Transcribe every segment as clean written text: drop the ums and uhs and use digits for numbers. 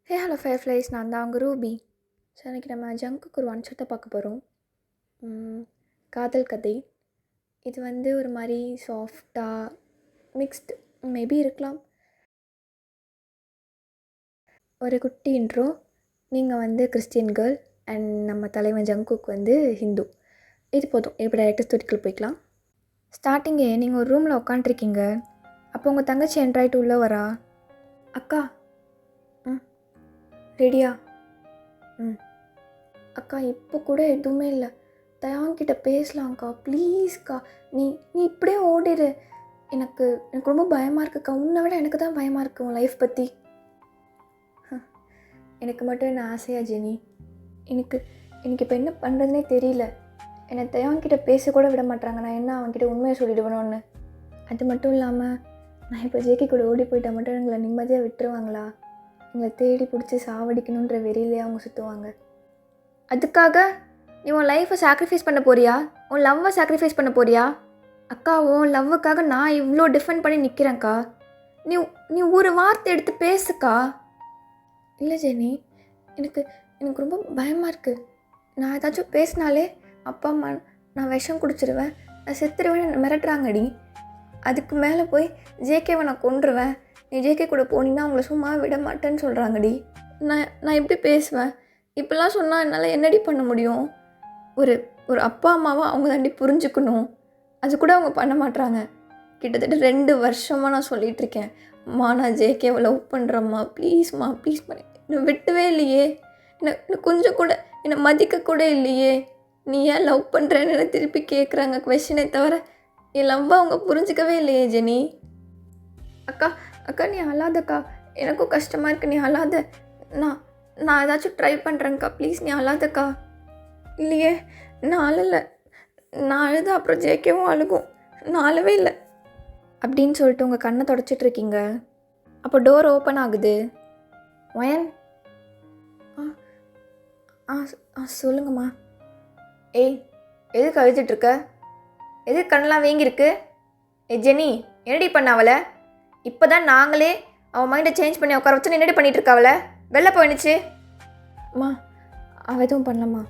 Hello ஃபயர்ஃப்ளைஸ், நான் தான் அவங்க ரூபி. ஸோ இன்றைக்கி நம்ம ஜங்குக்கு ஒரு ஒன் ஷாட்டை பார்க்க போகிறோம். காதல் கதை. இது ஒரு மாதிரி சாஃப்டாக மிக்ஸ்டு மேபி இருக்கலாம். ஒரு குட்டி இன்ட்ரோ. நீங்கள் கிறிஸ்டியன் கேர்ள் அண்ட் நம்ம தலைவன் ஜங்குக்கு ஹிந்து. இது போதும். இப்போ டைரக்டாக ஸ்டோரிக்குள்ள போய்க்கலாம். ஸ்டார்டிங்கே நீங்கள் ஒரு ரூமில் உட்காண்ட்ருக்கீங்க. அப்போ உங்கள் தங்கச்சி என்ட்ராயிட்டு உள்ளே வரா. அக்கா, ரெடியா? அக்கா, இப்போ கூட எதுவுமே இல்லை. தயாங்கிட்ட பேசலாம்க்கா, ப்ளீஸ்க்கா. நீ நீ இப்படியே ஓடிடு. எனக்கு ரொம்ப பயமாக இருக்குக்கா. உன்னை விட எனக்கு தான் பயமாக இருக்குது உன் லைஃப் பற்றி. எனக்கு மட்டும் என்ன ஆசையா ஜெனி? எனக்கு இப்போ என்ன பண்ணுறதுனே தெரியல. என்னை தயாங்கிட்ட பேசக்கூட விட மாட்டாங்க. நான் என்ன அவன்கிட்ட உண்மையை சொல்லிவிடுவேணும்னு. அது மட்டும் இல்லாமல் நான் இப்போ ஜேகே கூட ஓடி போயிட்டா மட்டும் எங்களை நிம்மதியாக விட்டுருவாங்களா? எங்களை தேடி பிடிச்சி சாவடிக்கணுன்ற வெறியிலே அவங்க சுற்றுவாங்க. அதுக்காக நீ உன் லைஃப்பை சாக்ரிஃபைஸ் பண்ண போறியா? உன் லவ்வை சாக்ரிஃபைஸ் பண்ண போறியா? அக்கா, உன் லவ்வுக்காக நான் இவ்வளோ டிஃபெண்ட் பண்ணி நிற்கிறேன்க்கா. நீ நீ ஒரு வார்த்தை எடுத்து பேசுக்கா. இல்லை ஜெனி, எனக்கு ரொம்ப பயமாக இருக்குது. நான் ஏதாச்சும் பேசினாலே அப்பா அம்மா நான் விஷம் குடிச்சிருவேன், நான் செத்துருவேன்னு மிரட்டுறாங்கடி. அதுக்கு மேலே போய் ஜேகேவை நான் கொன்றுவேன், நீ ஜேகே கூட போனீங்கன்னா அவங்கள சும்மா விட மாட்டேன்னு சொல்கிறாங்கடி. நான் எப்படி பேசுவேன்? இப்படிலாம் சொன்னால் என்னால் என்னடி பண்ண முடியும்? ஒரு அப்பா அம்மாவை அவங்க தாண்டி புரிஞ்சுக்கணும். அது கூட அவங்க பண்ண மாட்றாங்க. கிட்டத்தட்ட 2 வருஷமாக நான் சொல்லிகிட்ருக்கேன், அம்மா நான் ஜேகேவை லவ் பண்ணுறேம்மா, ப்ளீஸ்மா ப்ளீஸ் பண்ணி. என்னை விட்டவே இல்லையே. என்னை கொஞ்சம் கூட என்னை மதிக்க கூட இல்லையே. நீ ஏன் லவ் பண்ணுறேன்னு என்னை திருப்பி கேட்குறாங்க கொஷினே தவிர என் லவ்வை அவங்க புரிஞ்சிக்கவே இல்லையே ஜெனி. அக்கா அக்கா, நீ அழாதக்கா. எனக்கும் கஷ்டமாக இருக்குது, நீ அழாத. நான் ஏதாச்சும் ட்ரை பண்ணுறேங்க்கா, ப்ளீஸ் நீ அழாதக்கா. இல்லையே, நான் அழலை. நான் அழுத அப்புறம் ஜேகேவும் அழுகும். நான் அழவே இல்லை அப்படின்னு சொல்லிட்டு உங்கள் கண்ணை தொடச்சிட்ருக்கீங்க. அப்போ டோர் ஓப்பன் ஆகுது. வயன், சொல்லுங்கம்மா. ஏய், எதுக்கு அழுதுட்ருக்க? எதுக்கு கண்ணெலாம் வீங்கிருக்கு? ஜெனி, என்னடி பண்ண அவளை? இப்போ தான் நாங்களே அவன் மைண்டை சேஞ்ச் பண்ணி உட்கார வச்சு என்னடி பண்ணிகிட்ருக்க அவளை? வெளில போயிடுச்சு. அம்மா, அவள் எதுவும் பண்ணலம்மா.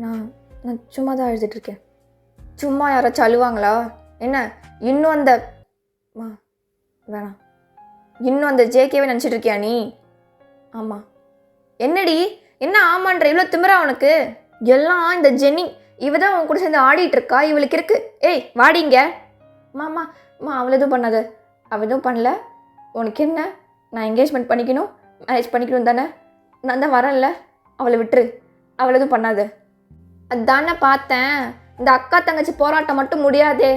நான் சும்மா தான் அழுதுட்ருக்கேன். சும்மா யாராச்சும் அழுவாங்களா என்ன? இன்னும் அந்த வேணாம், இன்னும் அந்த ஜேகேவை நினச்சிட்ருக்கியா நீ? ஆமாம். என்னடி என்ன ஆமான்ற இவ்வளோ திமிரா அவனுக்கு? எல்லாம் இந்த ஜெனி, இவ தான் அவன் கூட சேர்ந்து ஆடிட்டுருக்கா. இவளுக்கு இருக்கு. ஏய் வாடிங்க. மாமா அவள் எதுவும் பண்ணாத. அவள் எதுவும் பண்ணல. உனக்கு என்ன? நான் என்கேஜ்மெண்ட் பண்ணிக்கணும், மேரேஜ் பண்ணிக்கணும் தானே? நான் தான் வரேன்ல, அவளை விட்டுரு. அவள் எதுவும் பண்ணாத. அதுதானே பார்த்தேன். இந்த அக்கா தங்கச்சி போராட்டம் மட்டும் முடியாதே.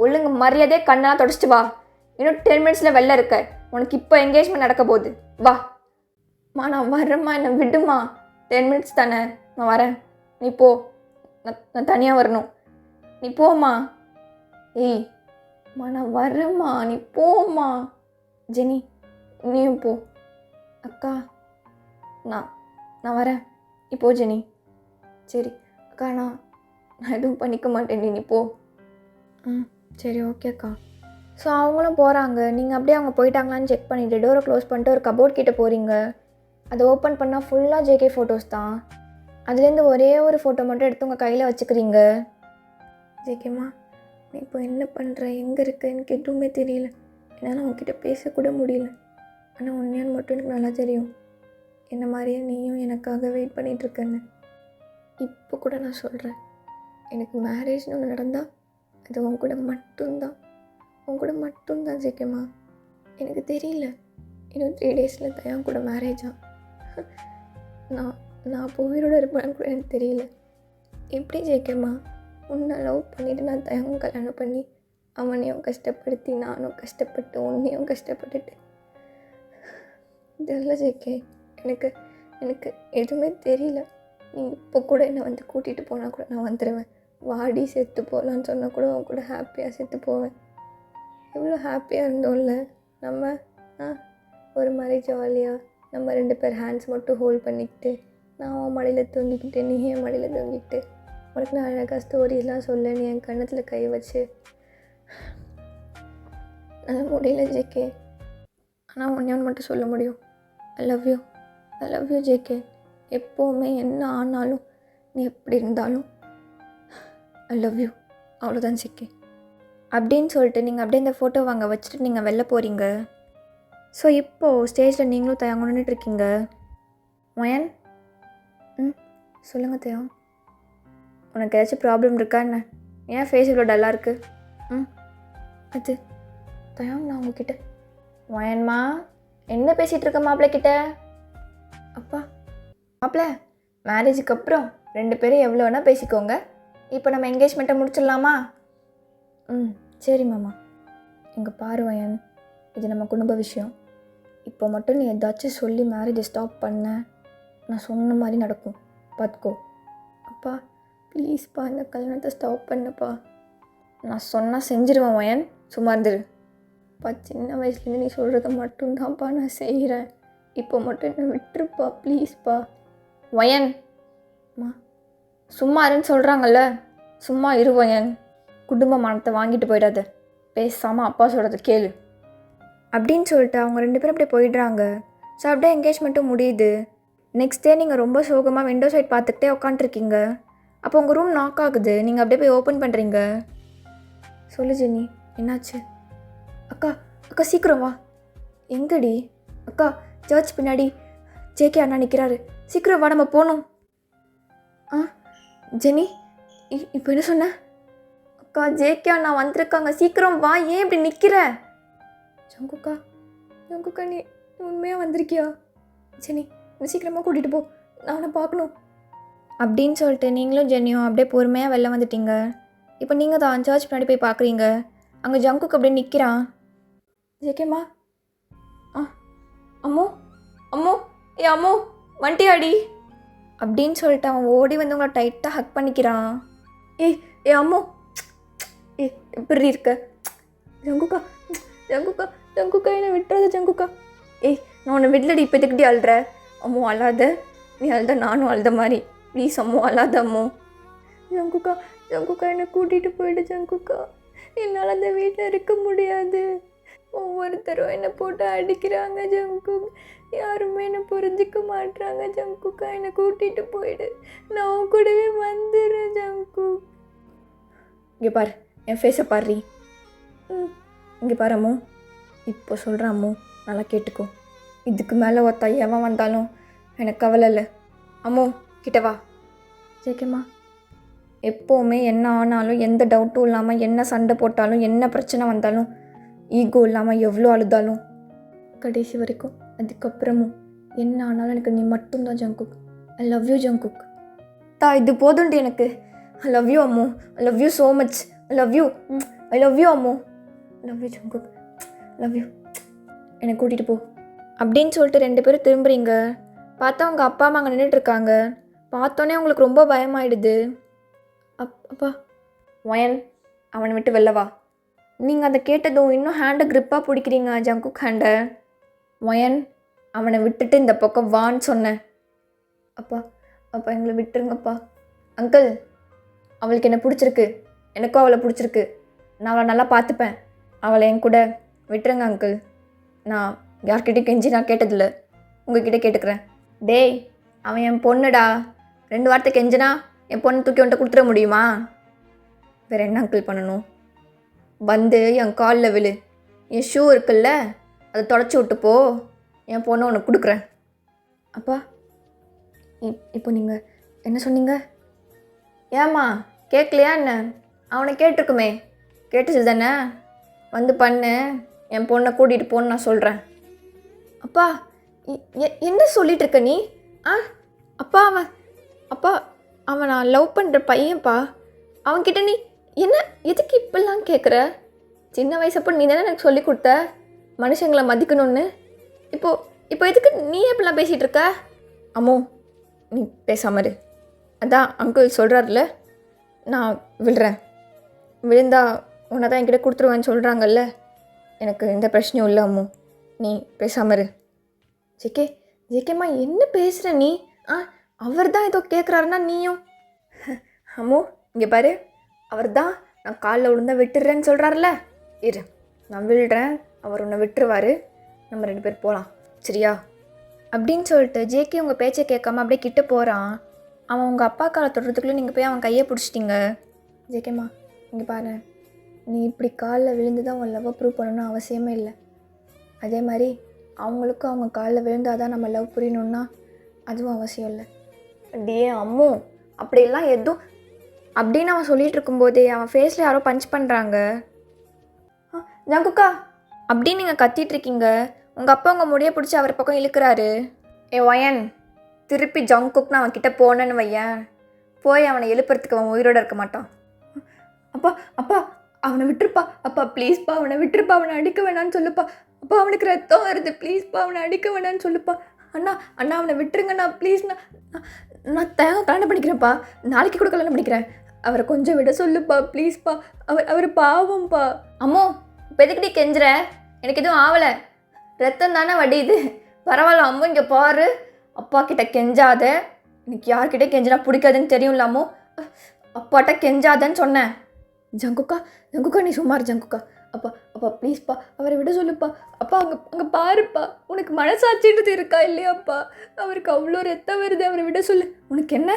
ஒழுங்கு மரியாதையே கண்ணெல்லாம் தொடச்சிட்டு வா. இன்னும் 10 மினிட்ஸில் வெளில இருக்க. உனக்கு இப்போ என்கேஜ்மெண்ட் நடக்க போகுது. வா. நான் வரேம்மா, என்னை விடுமா. 10 மினிட்ஸ் தானே, நான் வரேன். நீ போ. நான் தனியாக வரணும். நீ போம்மா. ஏய் நான் வரேம்மா, நீ போம்மா. ஜெனி, நீயும் போ. அக்கா, நான் வரேன். நீ போ ஜெனி. சரி அக்கா, நான் எதுவும் பண்ணிக்க மாட்டேன், நீ போ. சரி ஓகே அக்கா. ஸோ அவங்களும் போகிறாங்க. நீங்கள் அப்படியே அவங்க போயிட்டாங்களான்னு செக் பண்ணிவிட்டு டோரை க்ளோஸ் பண்ணிட்டு ஒரு கபோர்ட் கிட்டே போகிறீங்க. அதை ஓப்பன் பண்ணால் ஃபுல்லாக ஜேகே ஃபோட்டோஸ் தான். அதுலேருந்து ஒரே ஒரு ஃபோட்டோ மட்டும் எடுத்து உங்கள் கையில் வச்சுக்கிறீங்க. ஜேகேம்மா, நீ இப்போ என்ன பண்ணுற, எங்கே இருக்க? எனக்கு எதுவுமே தெரியல. என்னால் அவங்கக்கிட்ட பேசக்கூட முடியல. ஆனால் உண்மையான்னு மட்டும் எனக்கு நல்லா தெரியும். என்ன மாதிரியே நீயும் எனக்காக வெயிட் பண்ணிகிட்ருக்கேன்னு. இப்போ கூட நான் சொல்கிறேன், எனக்கு மேரேஜ்னு ஒன்று நடந்தால் அது உன் கூட மட்டும்தான் ஜேகேம்மா. எனக்கு தெரியல, இன்னும் 3 டேஸில் தயான் கூட மேரேஜா? நான் அப்போ உயிரோடு இருப்பேன்னு கூட எனக்கு தெரியல. எப்படி ஜேகேம்மா? உன்னை லவ் பண்ணிவிட்டு நான் தயாவும் கல்யாணம் பண்ணி அவனையும் கஷ்டப்படுத்தி நானும் கஷ்டப்பட்டு உன்னையும் கஷ்டப்பட்டுட்டு தெரியல ஜேகே. எனக்கு எதுவுமே தெரியல. நீ இப்போ கூட என்னை கூட்டிகிட்டு போனால் கூட நான் வந்துடுவேன். வாடி செத்து போகலான்னு சொன்னால் கூட அவன் கூட ஹாப்பியாக செத்து போவேன். எவ்வளோ ஹாப்பியாக இருந்தோம்ல நம்ம. ஒரு மாதிரி ஜாலியாக நம்ம 2 பேர் ஹேண்ட்ஸ் மட்டும் ஹோல்ட் பண்ணிக்கிட்டு, நான் அவன் மடியில் தூங்கிக்கிட்டு, நீ என் மடியில் தூங்கிக்கிட்டு, உனக்கு நான் அழகாக ஸ்டோரிஸ்லாம் சொல்ல, நீ என் கண்ணத்தில் கை வச்சு. நல்லா முடியல ஜேகே. ஆனால் ஒன்று மட்டும் சொல்ல முடியும், ஐ love you. I love you JK. எப்போவுமே என்ன ஆனாலும் நீ எப்படி இருந்தாலும் ஐ லவ் யூ. அவ்வளோதான் ஜேகே. அப்படின்னு சொல்லிட்டு நீங்கள் அப்படியே இந்த ஃபோட்டோ வாங்க வச்சுட்டு நீங்கள் வெளில போகிறீங்க. ஸோ இப்போது ஸ்டேஜில் நீங்களும் தயாங்க நின்றுட்டுருக்கீங்க. மயன், சொல்லுங்கள் தயா. உனக்கு ஏதாச்சும் ப்ராப்ளம் இருக்கா என்ன? ஏன் ஃபேஸ் இவ்வளோ டல்லாக இருக்குது? அது தயா, நான் உங்ககிட்ட மயன்மா என்ன பேசிகிட்டு இருக்க மாப்பிள்ளைக்கிட்ட? அப்பா, மாப்பிள்ள மேரேஜுக்கு அப்புறம் 2 பேரும் எவ்வளோ வேணால் பேசிக்கோங்க. இப்போ நம்ம என்கேஜ்மெண்ட்டை முடிச்சிடலாமா? சரி மாமா. இங்கே பாரு வயன், இது நம்ம குடும்ப விஷயம். இப்போ மட்டும் நீ ஏதாச்சும் சொல்லி மேரேஜை ஸ்டாப் பண்ண, நான் சொன்ன மாதிரி நடக்கும், பார்த்துக்கோ. அப்பா ப்ளீஸ்ப்பா, இந்த கல்யாணத்தை ஸ்டாப் பண்ணுப்பா. நான் சொன்னால் செஞ்சிருவேன் வயன், சும்மா இருந்துரு. அப்பா, சின்ன வயசுலேருந்து நீ சொல்கிறத மட்டும்தான்ப்பா நான் செய்கிறேன். இப்போ மட்டும் என்னை விட்டுருப்பா ப்ளீஸ்ப்பா. வயன் மா, சும்மா இருன்னு சொல்கிறாங்கல்ல, சும்மா இரு வயன். குடும்ப மானத்தை வாங்கிட்டு போயிடாத, பேசாமல் அப்பா சொல்கிறத கேளு அப்படின்னு சொல்லிட்டு அவங்க 2 பேரும் அப்படியே போயிடுறாங்க. ஸோ அப்படியே என்கேஜ்மெண்ட்டும் முடியுது. நெக்ஸ்ட் டே நீங்கள் ரொம்ப சோகமாக விண்டோ சைட் பார்த்துக்கிட்டே உட்காண்ட்ருக்கீங்க. அப்போ உங்கள் ரூம் நாக் ஆகுது. நீங்கள் அப்படியே போய் ஓப்பன் பண்ணுறீங்க. சொல்லு ஜெனி, என்னாச்சு? அக்கா அக்கா சீக்கிரம் வா. எங்கடி? அக்கா, சர்ச் பின்னாடி ஜேகே அண்ணா நிற்கிறாரு, சீக்கிரம் வா, நம்ம போகணும். ஜெனி, இப்போ என்ன சொன்ன? அக்கா, ஜேகே அண்ணா வந்திருக்காங்க, சீக்கிரம் வா. ஏன் இப்படி நிற்கிற? ஜங்குக்கா, ஜங்குக்கா, நீ உண்மையாக வந்திருக்கியா? ஜெனி, நீ சீக்கிரமாக கூட்டிகிட்டு போ, நான் அவனை பார்க்கணும் அப்படின்னு சொல்லிட்டு நீங்களும் ஜெனியும் அப்படியே பொறுமையாக வெளில வந்துட்டீங்க. இப்போ நீங்கள் தான் சர்ச் பின்னாடி போய் பார்க்குறீங்க. அங்கே ஜங்குக்கு அப்படியே நிற்கிறான். ஜேகேம்மா, அம்மோ அம்மோ, ஏ அம்மோ வண்டியாடி அப்படின்னு சொல்லிட்டு அவன் ஓடி வந்து உங்களை டைட்டாக ஹக் பண்ணிக்கிறான். ஏ அம்மோ, எப்படி இருக்க? ஜங்குக்கா, ஜங்குக்கா, ஜங்குக்கா, என்னை விட்டுறாத ஜங்குக்கா. நான் உன்னை விடலடி, இப்போ எதுக்கிட்டே அழுற? அம்மோ அழாத, நீ அழுத நானும் அழுத மாதிரி, ப்ளீஸ் அம்மோ அழாத அம்மோ. ஜங்குக்கா, ஜங்குக்கா, என்னை கூட்டிகிட்டு போயிடு ஜங்குக்கா, என்னால் அந்த வீட்டில் இருக்க முடியாது. ஒவ்வொருத்தரும் என்னை போட்டு அடிக்கிறாங்க ஜங்குக், யாருமே என்னை புரிஞ்சிக்க மாட்டுறாங்க ஜங்குக்கா, என்னை கூட்டிகிட்டு போயிடு, நான் கூடவே வந்துடுறேன் ஜங்குக். இங்கே பாரு, என் ஃபேஸை பாரு. இங்கே பாரு அம்மோ, இப்போ சொல்கிறேன் அம்மோ, நல்லா கேட்டுக்கோ. இதுக்கு மேலே ஒருத்தா எவன் வந்தாலும் எனக்கு கவலை இல்லை. அம்மோ கிட்ட வா. ஜேகேம்மா, எப்போவுமே என்ன ஆனாலும் எந்த டவுட்டும் இல்லாமல், என்ன சண்டை போட்டாலும், என்ன பிரச்சனை வந்தாலும், ஈகோ இல்லாமல் எவ்வளோ அழுதாலும் கடைசி வரைக்கும், அதுக்கப்புறமும் என்ன ஆனாலும் எனக்கு நீ மட்டும்தான் Jungkook. I love you Jungkook. இது போதுண்டு எனக்கு. ஐ லவ் யூ அம்மோ, I love you so much, I love you, I love you அம்மோ, love you Jungkook, love you. என்னை கூட்டிகிட்டு போ அப்படின்னு சொல்லிட்டு 2 பேரும் திரும்புறீங்க. பார்த்தா உங்கள் அப்பா அம்மா அங்கே நின்றுட்டுருக்காங்க. பார்த்தோன்னே உங்களுக்கு ரொம்ப பயமாயிடுது. அப்பா. வயன், அவனை விட்டு வெளில வா. நீங்கள் அதை கேட்டதும் இன்னும் ஹேண்டை க்ரிப்பாக பிடிக்கிறீங்க ஜங்குக் ஹேண்டை. வயன், அவனை விட்டுட்டு இந்த பக்கம் வான்னு சொன்னேன். அப்பா, அப்பா எங்களை விட்டுருங்கப்பா. அங்கிள், அவளுக்கு என்ன பிடிச்சிருக்கு, எனக்கும் அவளை பிடிச்சிருக்கு, நான் அவளை நல்லா பார்த்துப்பேன், அவளை என் கூட விட்டுருங்க அங்கிள். நான் யார்கிட்டையும் கெஞ்சி நான் கேட்டதில்லை, உங்ககிட்ட கேட்டுக்கிறேன். டேய், அவன் என் பொண்ணுடா, 2 வார்த்தை கெஞ்சினா என் பொண்ணு தூக்கி வந்துட்டு கொடுத்துட முடியுமா? வேறு என்ன அங்கிள் பண்ணணும்? வந்து என் காலில் விழு, என் ஷூ இருக்குல்ல அதை தொடச்சி விட்டுப்போ, என் பொண்ணை உனக்கு கொடுக்குறேன். அப்பா, இப்போ நீங்கள் என்ன சொன்னீங்க? ஏம்மா கேட்கலையா என்ன? அவனை கேட்டிருக்குமே, கேட்டுச்சு தானே? வந்து பண்ணு, என் பொண்ணை கூட்டிகிட்டு போன்னு நான் சொல்கிறேன். அப்பா, என்ன சொல்லிகிட்டு இருக்க நீ? அப்பா, அவன் நான் லவ் பண்ணுற பையன்ப்பா. அவன்கிட்ட நீ என்ன எதுக்கு இப்படிலாம் கேட்குற? சின்ன வயசப்போ நீ தானே எனக்கு சொல்லி கொடுத்த மனுஷங்களை மதிக்கணும்னு. இப்போ எதுக்கு நீ எப்படிலாம் பேசிகிட்டு இருக்க? அம்மோ, நீ பேசாமரு. அதான் அங்கிள் சொல்கிறாருல, நான் விழுறேன், விழுந்தா உன்னை தான் என்கிட்ட கொடுத்துருவேன்னு சொல்கிறாங்கல்ல, எனக்கு எந்த பிரச்சனையும் இல்லை அம்மோ, நீ பேசாமரு. ஜேகேம்மா, என்ன பேசுகிற நீ? அவர் தான் ஏதோ கேட்குறாருன்னா நீயும்? அம்மோ இங்கே பாரு, அவர் தான் நான் காலில் விழுந்தா விட்டுடுறேன்னு சொல்கிறாருல, இரு நான் விழுறேன், அவர் உன்னை விட்டுருவார், நம்ம 2 பேர் போகலாம், சரியா? அப்படின்னு சொல்லிட்டு ஜேகே உங்கள் பேச்சை கேட்காம அப்படியே கிட்ட போகிறான். அவன் உங்கள் அப்பா காலை தொடுறதுக்குள்ளே நீங்கள் போய் அவன் கையை பிடிச்சிட்டிங்க. ஜேகேம்மா இங்கே பாரு, நீ இப்படி காலில் விழுந்து தான் உன் லவ்வை ப்ரூவ் பண்ணணும்னு அவசியமே இல்லை. அதே மாதிரி அவங்களுக்கும் அவங்க காலில் விழுந்தால் தான் நம்ம லவ் புரியணுன்னா அதுவும் அவசியம் இல்லை. அப்படியே அம்மு அப்படியெல்லாம் எதுவும் அப்படின்னு அவன் சொல்லிகிட்டு இருக்கும்போதே அவன் ஃபேஸில் யாரோ பஞ்ச் பண்ணுறாங்க. ஜங்குக்கா அப்படின்னு நீங்கள் கத்திட்டு இருக்கீங்க. உங்கள் அப்பா உங்கள் முடியை பிடிச்சி அவர் பக்கம் இழுக்கிறாரு. ஒயன் திருப்பி ஜங்குக்னு அவன் கிட்டே போனேன்னு வையன், போய் அவனை எழுப்புறதுக்கு அவன் உயிரோடு இருக்க மாட்டான். அப்பா அப்பா அவனை விட்டுருப்பா, அப்பா ப்ளீஸ்ப்பா அவனை விட்டுருப்பா, அவனை அடிக்க வேணான்னு சொல்லுப்பா, அப்பா அவனுக்கு ரத்தம் வருது, ப்ளீஸ்ப்பா அவனை அடிக்க வேணான்னு சொல்லுப்பா. அண்ணா அண்ணா அவனை விட்டுருங்கண்ணா ப்ளீஸ்ண்ணா, நான் கல்யாணம் பண்ணிக்கிறேன்ப்பா, நாளைக்கு கூட கல்யாணம் பண்ணிக்கிறேன், அவரை கொஞ்சம் விட சொல்லுப்பா ப்ளீஸ்ப்பா, அவர் பாவம்ப்பா. அம்மோ இப்போ எதுக்கிட்டே கெஞ்சுற, எனக்கு எதுவும் ஆகலை, ரத்தம் தானே வடியுது, பரவாயில்ல அம்மோ இங்கே பாரு, அப்பா கிட்ட கெஞ்சாத, எனக்கு யார்கிட்ட கெஞ்சினா பிடிக்காதுன்னு தெரியும்ல அம்மோ, அப்பாட்ட கெஞ்சாதன்னு சொன்னேன். ஜங்குக்கா ஜங்குக்கா நீ சுமார் ஜங்குக்கா, அப்பா அப்பா ப்ளீஸ்ப்பா அவரை விட சொல்லுப்பா, அப்பா அங்கே பாருப்பா, உனக்கு மனசாட்சின்றது இருக்கா இல்லையாப்பா, அவருக்கு அவ்வளோ ரத்தம் வருது, அவரை விட சொல்லு. உனக்கு என்ன,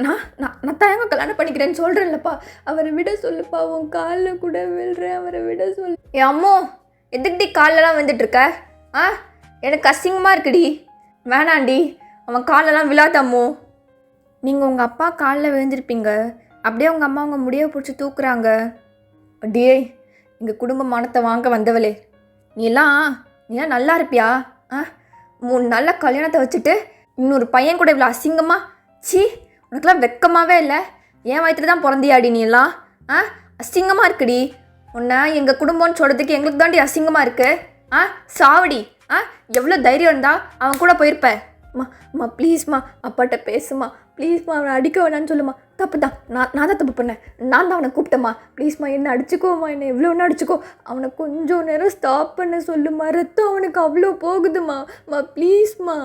நான் தயங்க கல்யாணம் பண்ணிக்கிறேன்னு சொல்கிறேன்லப்பா, அவரை விட சொல்லுப்பா, உன் காலில் கூட விழுறேன், அவரை விட சொல்லு. என் அம்மோ எதுக்கிட்டி காலெலாம் வந்துட்டுருக்க? எனக்கு அசிங்கமாக இருக்குடி, வேணாண்டி, அவன் காலெல்லாம் விழாதம்மோ. நீங்கள் உங்கள் அப்பா காலில் விழுந்திருப்பீங்க, அப்படியே உங்கள் அம்மா உங்கள் முடியை பிடிச்சி தூக்குறாங்க. அப்படியே எங்கள் குடும்ப மானத்தை வாங்க வந்தவளே, நீலாம் நல்லா இருப்பியா? 3 நாளில் கல்யாணத்தை வச்சுட்டு இன்னொரு பையன் கூட இவ்வளோ அசிங்கமாக, சி உனக்குலாம் வெக்கமாகவே இல்லை, ஏன் வயிற்றுல தான் பிறந்தியாடி நீ எல்லாம்? அசிங்கமாக இருக்குடி, உன்னை எங்கள் குடும்பம்னு சொல்கிறதுக்கு எங்களுக்கு தாண்டி அசிங்கமாக இருக்கு. சாவடி, எவ்வளோ தைரியம் இருந்தா அவன் கூட போயிருப்பேன். அம்மா ப்ளீஸ்மா அப்பாட்ட பேசுமா, ப்ளீஸ்மா அவனை அடிக்க வேணான்னு சொல்லுமா, தப்பு தான், நான் தான் தப்பு பண்ணேன், நான் தான் அவனை கூப்பிட்டேம்மா, ப்ளீஸ்மா என்னை அடிச்சுக்கோம்மா, என்னை எவ்வளோ ஒன்று அடிச்சுக்கோ, அவனை கொஞ்சம் நேரம் ஸ்டாப் பண்ண சொல்லுமா, ரத்தம் அவனுக்கு அவ்வளோ போகுதுமா, ப்ளீஸ்மா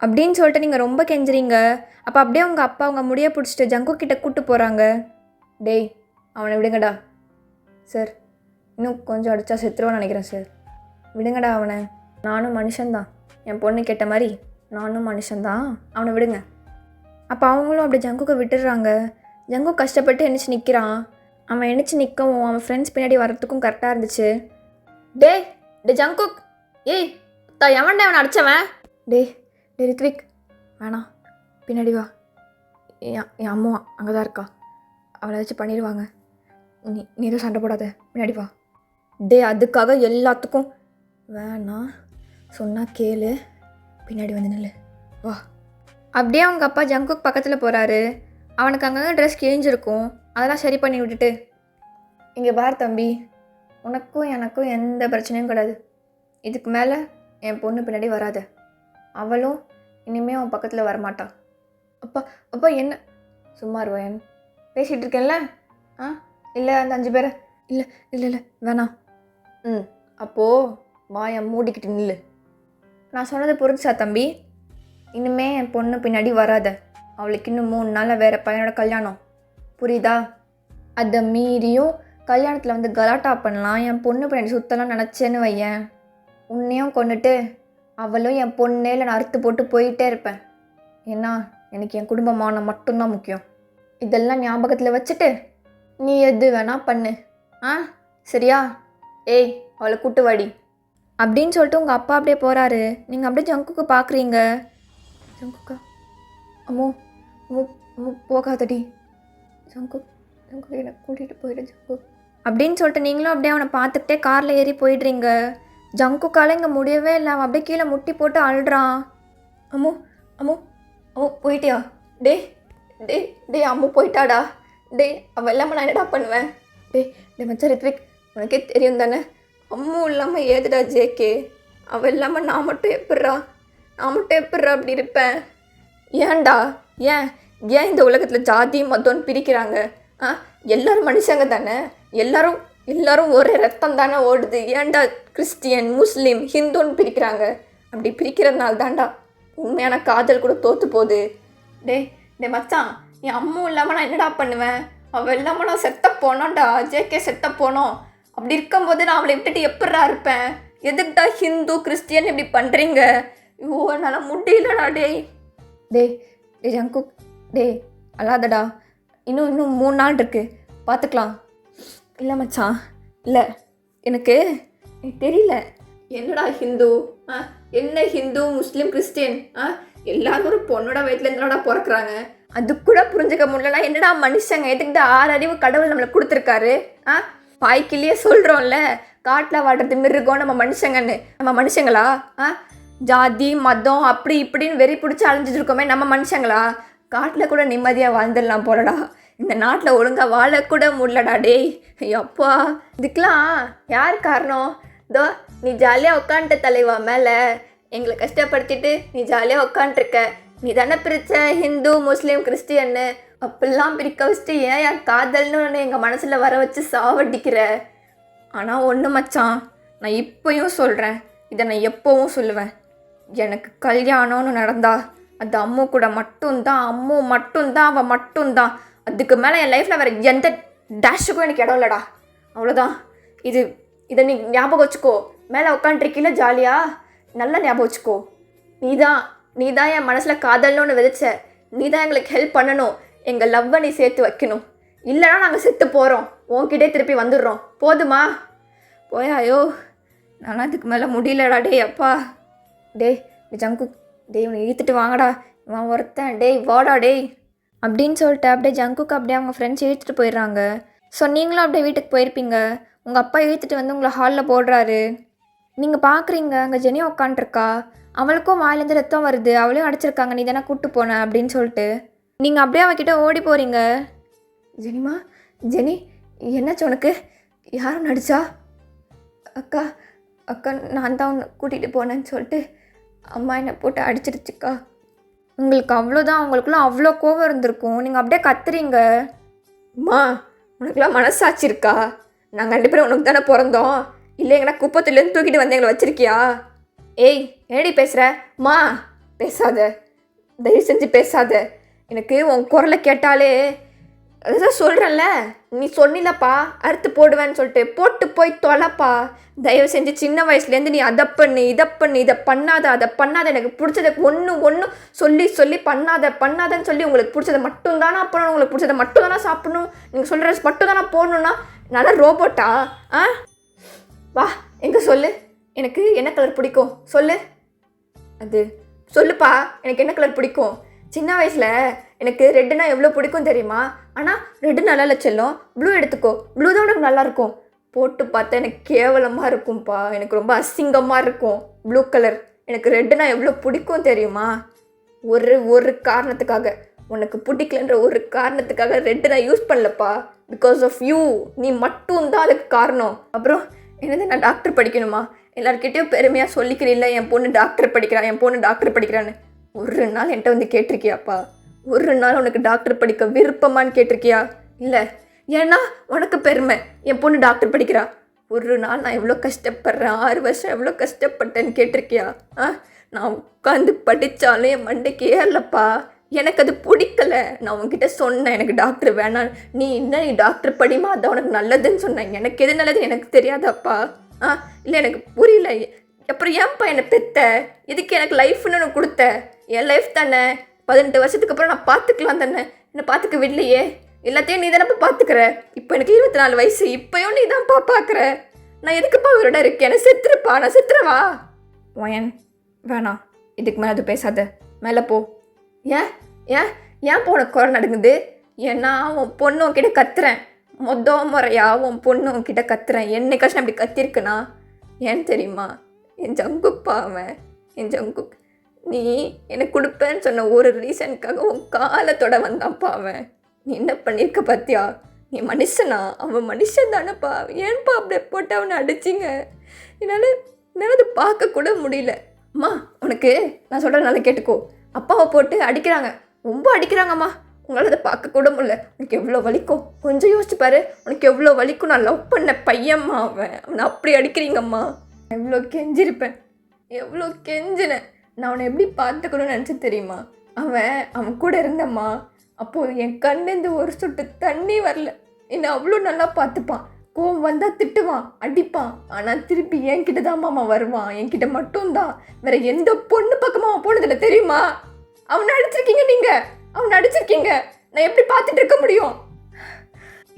அப்படின்னு சொல்லிட்டு நீங்கள் ரொம்ப கெஞ்சுறீங்க. அப்போ அப்படியே உங்கள் அப்பா அவங்க முடியை பிடிச்சிட்டு ஜங்கு கிட்டே கூப்பிட்டு போகிறாங்க. டேய் அவனை விடுங்கடா சார், இன்னும் கொஞ்சம் அடித்தா செத்துருவான்னு நினைக்கிறேன் சார், விடுங்கடா அவனை, நானும் மனுஷன்தான், என் பொண்ணு கேட்ட மாதிரி நானும் மனுஷன்தான், அவனை விடுங்க. அப்போ அவங்களும் அப்படி ஜங்குக்கை விட்டுடுறாங்க. ஜங்கு கஷ்டப்பட்டு எழுந்திரிச்சு நிற்கிறான். அவன் எழுந்திரிச்சு நிற்கவும் அவன் ஃப்ரெண்ட்ஸ் பின்னாடி வர்றதுக்கும் கரெக்டாக இருந்துச்சு. டே ஜங்குக், ஏய் எவன்டா அவனை அடித்தவன்? டே ரித்விக் வேணாம், பின்னாடி வா, என் அம்மா அங்கே தான் இருக்கா, அவளை வச்சு பண்ணிடுவாங்க, நீ எதுவும் சண்டை போடாத, பின்னாடி வா. டே அதுக்காக எல்லாத்துக்கும் வேணாம் சொன்னால் கேளு, பின்னாடி வந்து நில்லு வா. அப்படியே அவங்க அப்பா ஜங்குக் பக்கத்தில் போகிறாரு. அவனுக்கு அங்கங்கே ட்ரெஸ் கிழிஞ்சிருக்கும், அதெல்லாம் சரி பண்ணி விட்டுட்டு, இங்கே பார் தம்பி, உனக்கும் எனக்கும் எந்த பிரச்சனையும் கிடையாது, இதுக்கு மேலே என் பொண்ணு பின்னாடி வராத, அவளும் இனிமேல் அவன் பக்கத்தில் வரமாட்டான். அப்பா அப்பா என்ன சும்மா இருவன் பேசிகிட்டு இருக்கேன்ல? இல்லை அந்த 5 பேரை இல்லை இல்லை இல்லை வேணாம். அப்போது வாயை மூடிக்கிட்டு நில்லு. நான் சொன்னது புரிஞ்சா தம்பி? இனிமே என் பொண்ணு பின்னாடி வராத, அவளுக்கு இன்னும் 3 நாளில் வேறு பையனோட கல்யாணம், புரியுதா? அதை மீறியும் கல்யாணத்தில் வந்து கலாட்டா பண்ணலாம், என் பொண்ணு பின்னாடி சுத்தலாம் நினச்சேன்னு வையேன், உன்னையும் கொண்டுட்டு அவளும் என் பொண்ணே இல்லை நான் அறுத்து போட்டு போயிட்டே இருப்பேன். ஏன்னா எனக்கு என் குடும்பமான மட்டும்தான் முக்கியம். இதெல்லாம் ஞாபகத்தில் வச்சுட்டு நீ எது வேணால் பண்ணு, சரியா? ஏய் அவளை கூட்டு வாடி அப்படின்னு சொல்லிட்டு உங்கள் அப்பா அப்படியே போகிறாரு. நீங்கள் அப்படியே ஜங்குக்கு பார்க்குறீங்க. ஜங்குக்கா அம்மோ அம்மோ அம்மோ போகாதடி, ஜங்கு என்னை கூட்டிகிட்டு போயிடு ஜங்கு அப்படின்னு சொல்லிட்டு நீங்களும் அப்படியே அவனை பார்த்துக்கிட்டே காரில் ஏறி போயிடுறீங்க. ஜங்குக்கால இங்கே முடியவே இல்லை, அவன் அப்படியே கீழே முட்டி போட்டு அழுறான். அம்மோ அம்மோ அம்மோ போயிட்டியா? டே டே டே அம்மு போயிட்டாடா, டே அவள் இல்லாமல் நான் என்னடா பண்ணுவேன்? டே மச்சான் ரித்விக், உனக்கே தெரியும் தானே, அம்மு இல்லாமல் ஏதுடா ஜேகே, அவள் இல்லாமல் நான் மட்டும் எப்பட்றா அப்படி இருப்பேன்? ஏன்டா ஏன் இந்த உலகத்தில் ஜாதி மதம்னு பிரிக்கிறாங்க? எல்லோரும் மனுஷங்க தானே, எல்லாரும் ஒரே ரத்தம் தானே ஓடுது, ஏன்டா கிறிஸ்டியன் முஸ்லீம் ஹிந்துன்னு பிரிக்கிறாங்க? அப்படி பிரிக்கிறதுனால தான்டா உண்மையான காதல் கூட தோற்று போகுது. டே மச்சான், என் அம்மா இல்லாமல் நான் என்னடா பண்ணுவேன்? அவள் இல்லாமல் நான் செத்த போனோம்டா, ஜேகே செத்த போனோம். அப்படி இருக்கும்போது நான் அவளை விட்டுட்டு எப்படா இருப்பேன்? எதுக்குடா ஹிந்து கிறிஸ்டியன் இப்படி பண்ணுறீங்க? ஐயோ என்னால் முடியலடா டேய். டேய் டே ஜங்குக், டேய் அல்லாதடா, இன்னும் 3 நாள் இருக்குது, பார்த்துக்கலாம். இல்லை மச்சான், இல்லை எனக்கு தெரியல. என்னடா ஹிந்து, என்ன ஹிந்து முஸ்லீம் கிறிஸ்டின், எல்லாரும் ஒரு பொண்ணோட வயிற்றுல இருந்தோட பிறக்கிறாங்க, அது கூட புரிஞ்சுக்க முடியலனா என்னடா மனுஷங்க, எதுக்கிட்ட 6 அறிவு கடவுள் நம்மளை கொடுத்துருக்காரு. பாய்க்கிலேயே சொல்கிறோம்ல, காட்டில் வாடுறது மிருகம் நம்ம மனுஷங்கன்னு. நம்ம மனுஷங்களா? ஜாதி மதம் அப்படி இப்படின்னு வெறி பிடிச்சி அழிஞ்சிட்டு இருக்கோமே, நம்ம மனுஷங்களா? காட்டில் கூட நிம்மதியாக வாழ்ந்துடலாம் போலடா, இந்த நாட்டில் ஒழுங்காக வாழக்கூட முடியலடா டேய். அப்பா இதுக்கெலாம் யார் காரணம்? இதோ நீ ஜாலியாக உட்காந்துட்ட தலைவா மேலே, எங்களை கஷ்டப்படுத்திட்டு நீ ஜாலியாக உட்காந்துருக்க. நீ தானே பிரித்த ஹிந்து முஸ்லீம் கிறிஸ்டியன்னு, அப்படிலாம் பிரிக்க வச்சுட்டு ஏன் என் காதல்னு ஒன்று எங்கள் மனசில் வர வச்சு சாவடிக்கிற. ஆனால் ஒன்று மச்சான், நான் இப்போயும் சொல்கிறேன், இதை நான் எப்போவும் சொல்லுவேன், எனக்கு கல்யாணம்னு நடந்தா அது அம்மு கூட மட்டும்தான், அம்மு மட்டும்தான், அவன் மட்டும்தான். அதுக்கு மேலே என் லைஃப்பில் வேறு எந்த டேஷுக்கும் எனக்கு இடம் இல்லைடா. அவ்வளோதான். இதை நீ ஞாபகம் வச்சுக்கோ. மேலே உட்காந்துருக்கீல ஜாலியாக, நல்லா ஞாபகம் வச்சுக்கோ. நீ தான் என் மனசில் காதல்னு ஒன்று விதைச்ச. நீ தான் எங்களுக்கு ஹெல்ப் பண்ணணும், எங்கள் லவ்வை நீ சேர்த்து வைக்கணும். இல்லைனா நாங்கள் செத்து போகிறோம், உன்கிட்டே திருப்பி வந்துடுறோம். போதுமா? போயாயோ, நானும் அதுக்கு மேலே முடியலடா டேய். அப்பா டேய் ஜங்குக், டேய் இவனை இழுத்துட்டு வாங்கடா, இவன் ஒருத்தன், டேய் வாடா டேய் அப்படின்னு சொல்லிட்டு அப்படியே ஜங்குக்கு அப்படியே அவங்க ஃப்ரெண்ட்ஸ் இழுத்துட்டு போயிடுறாங்க. ஸோ நீங்களும் அப்படியே வீட்டுக்கு போயிருப்பீங்க. உங்கள் அப்பா இழுத்துட்டு வந்து உங்களை ஹாலில் போடுறாரு. நீங்கள் பார்க்குறீங்க, அங்கே ஜெனி உட்காண்ட்ருக்கா, அவளுக்கும் வாயிலேருந்து ரத்தம் வருது, அவளையும் அடிச்சிருக்காங்க, நீ தானே கூப்பிட்டு போன அப்படின்னு சொல்லிட்டு நீங்கள் அப்படியே அவகிட்ட ஓடி போகிறீங்க. ஜெனிமா, ஜெனி என்னாச்சு உனக்கு? யாரும் நடிச்சா? அக்கா அக்கா நான் தான் உன்னை கூட்டிகிட்டு போனேன்னு சொல்லிட்டு அம்மா என்னை போட்டு அடிச்சிருச்சுக்கா. உங்களுக்கு அவ்வளோதான், உங்களுக்குலாம் அவ்வளோ கோவம் இருந்திருக்கும். நீங்கள் அப்படியே கத்துறீங்க. அம்மா உனக்குலாம் மனசாட்சி இருக்கா? நாங்கள் 2 பேரும் உனக்கு தானே பிறந்தோம், இல்லை எங்கன்னா குப்பத்துலேருந்து தூக்கிட்டு வந்து எங்களை வச்சிருக்கியா? ஏய் என்னடி பேசுகிற? மா பேசாத, தயவு செஞ்சு பேசாத. எனக்கு உன் குரலை கேட்டாலே அதுதான் சொல்கிறேன்ல, நீ சொன்னிலப்பா அறுத்து போடுவேன்னு சொல்லிட்டு, போட்டு போய் தொலைப்பா. தயவு செஞ்சு சின்ன வயசுலேருந்து நீ அதை பண்ணு இதை பண்ணாத அதை பண்ணாத, எனக்கு பிடிச்சதை ஒன்று சொல்லி பண்ணாதன்னு சொல்லி உங்களுக்கு பிடிச்சதை மட்டும்தானா பண்ணணும், உங்களுக்கு பிடிச்சதை மட்டும் தானே சாப்பிடணும், நீங்கள் சொல்கிற மட்டும் தானே போடணுன்னா நல்லா ரோபோட்டா? வா எங்கே சொல்லு, எனக்கு என்ன கலர் பிடிக்கும் சொல்லு. அது சொல்லுப்பா, எனக்கு என்ன கலர் பிடிக்கும்? சின்ன வயசில் எனக்கு ரெட்டுனா எவ்வளோ பிடிக்கும் தெரியுமா? ஆனால் ரெட்டு நல்லா இல்லை செல்லும், ப்ளூ எடுத்துக்கோ, ப்ளூ தான் உனக்கு நல்லாயிருக்கும். போட்டு பார்த்தா எனக்கு கேவலமாக இருக்கும்ப்பா, எனக்கு ரொம்ப அசிங்கமாக இருக்கும் ப்ளூ கலர். எனக்கு ரெட்டுனா எவ்வளோ பிடிக்கும் தெரியுமா? ஒரு காரணத்துக்காக, உனக்கு பிடிக்கலன்ற ஒரு காரணத்துக்காக ரெட்டு நான் யூஸ் பண்ணலப்பா. பிகாஸ் ஆஃப் யூ, நீ மட்டும் தான் அதுக்கு காரணம். அப்புறம் என்னது, நான் டாக்டர் படிக்கணுமா? எல்லாருக்கிட்டையும் பெருமையாக சொல்லிக்கிறீல்ல, என் பொண்ணு டாக்டர் படிக்கிறான்னு. ஒரு நாள் என்கிட்ட வந்து கேட்டிருக்கியாப்பா? ஒரு நாள் உனக்கு டாக்டர் படிக்க விருப்பமானு கேட்டிருக்கியா? இல்லை, ஏன்னா உனக்கு பெருமை, என் பொண்ணு டாக்டர் படிக்கிறா. ஒரு நாள் நான் எவ்வளோ கஷ்டப்படுறேன், 6 வருஷம் எவ்வளோ கஷ்டப்பட்டேன்னு கேட்டிருக்கியா? நான் உட்காந்து படித்தாலும் என் மண்டைக்கு ஏறலப்பா, எனக்கு அது பிடிக்கல. நான் உங்ககிட்ட சொன்னேன் எனக்கு டாக்டர் வேணாம், நீ டாக்டர் படிமா, அதான் உனக்கு நல்லதுன்னு சொன்னேன். எனக்கு எது நல்லது எனக்கு தெரியாதாப்பா? இல்லை எனக்கு புரியல. அப்புறம் ஏன்ப்பா என்னை பெத்த? எதுக்கு எனக்கு லைஃப்னு ஒன்று கொடுத்த? என் லைஃப் தானே, 18 வருஷத்துக்கு அப்புறம் நான் பார்த்துக்கலாம் தானே, என்னை பார்த்துக்க விடலையே. எல்லாத்தையும் நீ தானேப்பா பார்த்துக்கிற. இப்போ எனக்கு 24 வயசு, இப்போயும் நீ தான்ப்பா பார்க்குற. நான் எதுக்குப்பா அவரோட இருக்கேன்? நான் செத்துருப்பா, நான் செத்துறவா? ஒயன் வேணாம், இதுக்கு மேலே அது பேசாத, மேலே போ. ஏன் ஏன் ஏன் போன குறை நடக்குது? ஏன்னா உன் பொண்ணு உன்கிட்ட கத்துறேன், முறையா உன் பொண்ணு உன்கிட்ட கத்துறேன். என்னைக்காச்சும் அப்படி கத்திருக்குண்ணா? ஏன்னு தெரியுமா? என் ஜங்குப்பா அவன், என் ஜங்குக். நீ எனக்கு கொடுப்பேன்னு சொன்ன ஒரு ரீசனுக்காக உன் காலத்தோட வந்தான்ப்பா அவன். நீ என்ன பண்ணியிருக்க பார்த்தியா? நீ மனுஷனா? அவன் மனுஷன் தானேப்பா, ஏன்பா அப்படியே போட்டு அவனை அடிச்சிங்க? என்னால் அது பார்க்கக்கூட முடியல. அம்மா உனக்கு நான் சொல்கிறேன் நல்லா கேட்டுக்கோ. அப்பாவை போட்டு அடிக்கிறாங்க, ரொம்ப அடிக்கிறாங்கம்மா, உங்களால் அதை பார்க்கக்கூட முடியல. உனக்கு எவ்வளோ வலிக்கும் கொஞ்சம் யோசிச்சு பாரு. உனக்கு எவ்வளோ வலிக்கும். நான் லவ் பண்ண பையன்மா அவனை அப்படி அடிக்கிறீங்கம்மா. எவ்வளோ கெஞ்சிருப்பேன், எவ்வளோ கெஞ்சினேன். நான் அவனை எப்படி பார்த்துக்கணும்னு நினச்சி தெரியுமா? அவன் கூட இருந்தம்மா, அப்போது என் கண்ணுந்து ஒரு சொட்டு தண்ணி வரல. என்னை அவ்வளோ நல்லா பார்த்துப்பான். கோவம் வந்தால் திட்டுவான், அடிப்பான். ஆனால் திருப்பி என்கிட்ட தான் மாமா வருவான். என்கிட்ட மட்டும்தான். வேற எந்த பொண்ணு பக்கமாக அவன் போனதில்லை தெரியுமா? அவனை அடிச்சிருக்கீங்க நீங்கள், அவனை அடிச்சிருக்கீங்க. நான் எப்படி பார்த்துட்டு இருக்க முடியும்?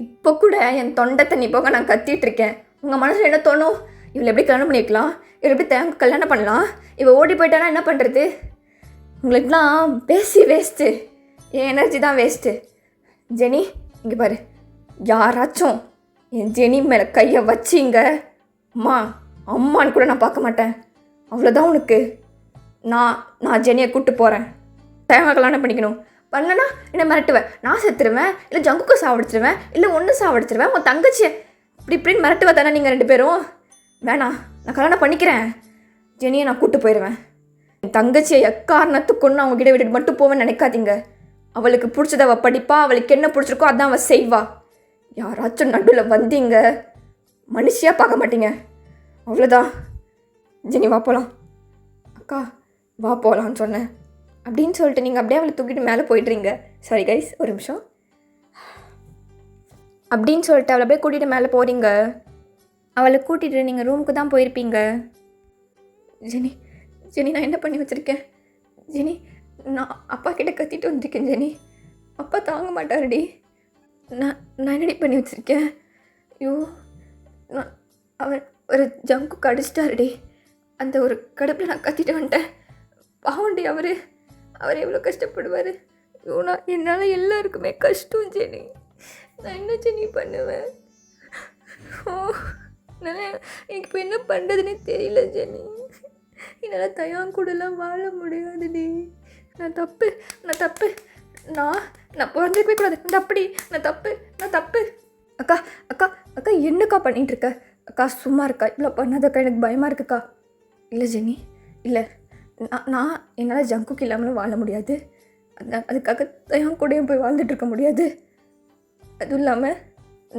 இப்போ கூட என் தொண்டை தண்ணி போக நான் கத்திட்டு இருக்கேன். உங்கள் மனசில் என்ன தோணும்? இவளை எப்படி கல்யாணம் பண்ணிக்கலாம், இவளை எப்படி கல்யாணம் பண்ணலாம், இவள் ஓடி போயிட்டானா என்ன பண்ணுறது? உங்களுக்கெல்லாம் பேசி வேஸ்ட்டு, என் எனர்ஜி தான் வேஸ்ட்டு. ஜெனி இங்கே பாரு, யாராச்சும் என் ஜெனி மேலே கையை வச்சிங்க அம்மா அம்மான்னு கூட நான் பார்க்க மாட்டேன். அவ்வளோதான் உனக்கு. நான் ஜெனியை கூப்பிட்டு போகிறேன். தேவை கல்யாணம் பண்ணிக்கணும். பண்ணனா என்ன மிரட்டுவேன், நான் செத்துருவேன், இல்லை ஜங்குக்கு சாவடிச்சிருவேன், இல்லை ஒன்று சாவடிச்சிருவேன், உன் தங்கச்சியை இப்படின்னு மிரட்டுவா தானே நீங்கள் 2 பேரும்? வேணாம், நான் கல்யாணம் பண்ணிக்கிறேன். ஜெனியை நான் கூப்பிட்டு போயிடுவேன். என் தங்கச்சியை எக்காரணத்துக்கு ஒன்று அவங்க கிட்ட விட்டுட்டு மட்டும் போவேன்னு நினைக்காதீங்க. அவளுக்கு பிடிச்சத அவள் படிப்பா, அவளுக்கு என்ன பிடிச்சிருக்கோ அதான் அவள் செய்வா. யாராச்சும் நடுவில் வந்தீங்க மனுஷியாக பார்க்க மாட்டீங்க. அவ்வளோதான். ஜெனி வா போகலாம். அக்கா வா போகலான்னு சொன்னேன் அப்படின்னு சொல்லிட்டு நீங்கள் அப்படியே அவளை தூக்கிட்டு மேலே போய்ட்றீங்க. சாரி கைஸ், ஒரு நிமிஷம். அப்படின்னு சொல்லிட்டு அவளை அப்படியே கூட்டிகிட்டு மேலே போகிறீங்க. அவளை கூட்டிகிட்டு நீங்கள் ரூமுக்கு தான் போயிருப்பீங்க. ஜெனி ஜெனி நான் என்ன பண்ணி வச்சுருக்கேன்? ஜெனி நான் அப்பா கிட்டே கத்திட்டு வந்திருக்கேன். ஜெனி அப்பா தாங்க மாட்டாருடி. நான் என்னடி பண்ணி வச்சுருக்கேன்? ஐயோ அவர் ஒரு ஜங்கு அடிச்சிட்டாருடி. அந்த ஒரு கடுப்பில் நான் கத்திட்டு வந்துட்டேன். பாவண்டி அவர் எவ்வளோ கஷ்டப்படுவார். ஐயோ என்னால் எல்லாருக்குமே கஷ்டம் ஜெனி. நான் என்ன ஜெனி பண்ணுவேன்? ஓ எனக்கு இப்போ என்ன பண்ணுறதுனே தெரியல ஜெனி. என்னால் தயாங்கூடலாம் வாழ முடியாதுடி. நான் தப்பு நான் பிறந்திருக்கவே கூடாது. நான் தப்பு. அக்கா அக்கா அக்கா என்னக்கா பண்ணிகிட்டு இருக்க? அக்கா சும்மா இருக்கா, இவ்வளோ பண்ணாதக்கா, எனக்கு பயமாக இருக்குக்கா. இல்லை ஜெனி, இல்லை நான் என்னால் ஜங்குக்கு இல்லாமலும் வாழ முடியாது. அதுக்காக தயாங்கூடையும் போய் வாழ்ந்துட்டு இருக்க முடியாது. அதுவும் இல்லாமல்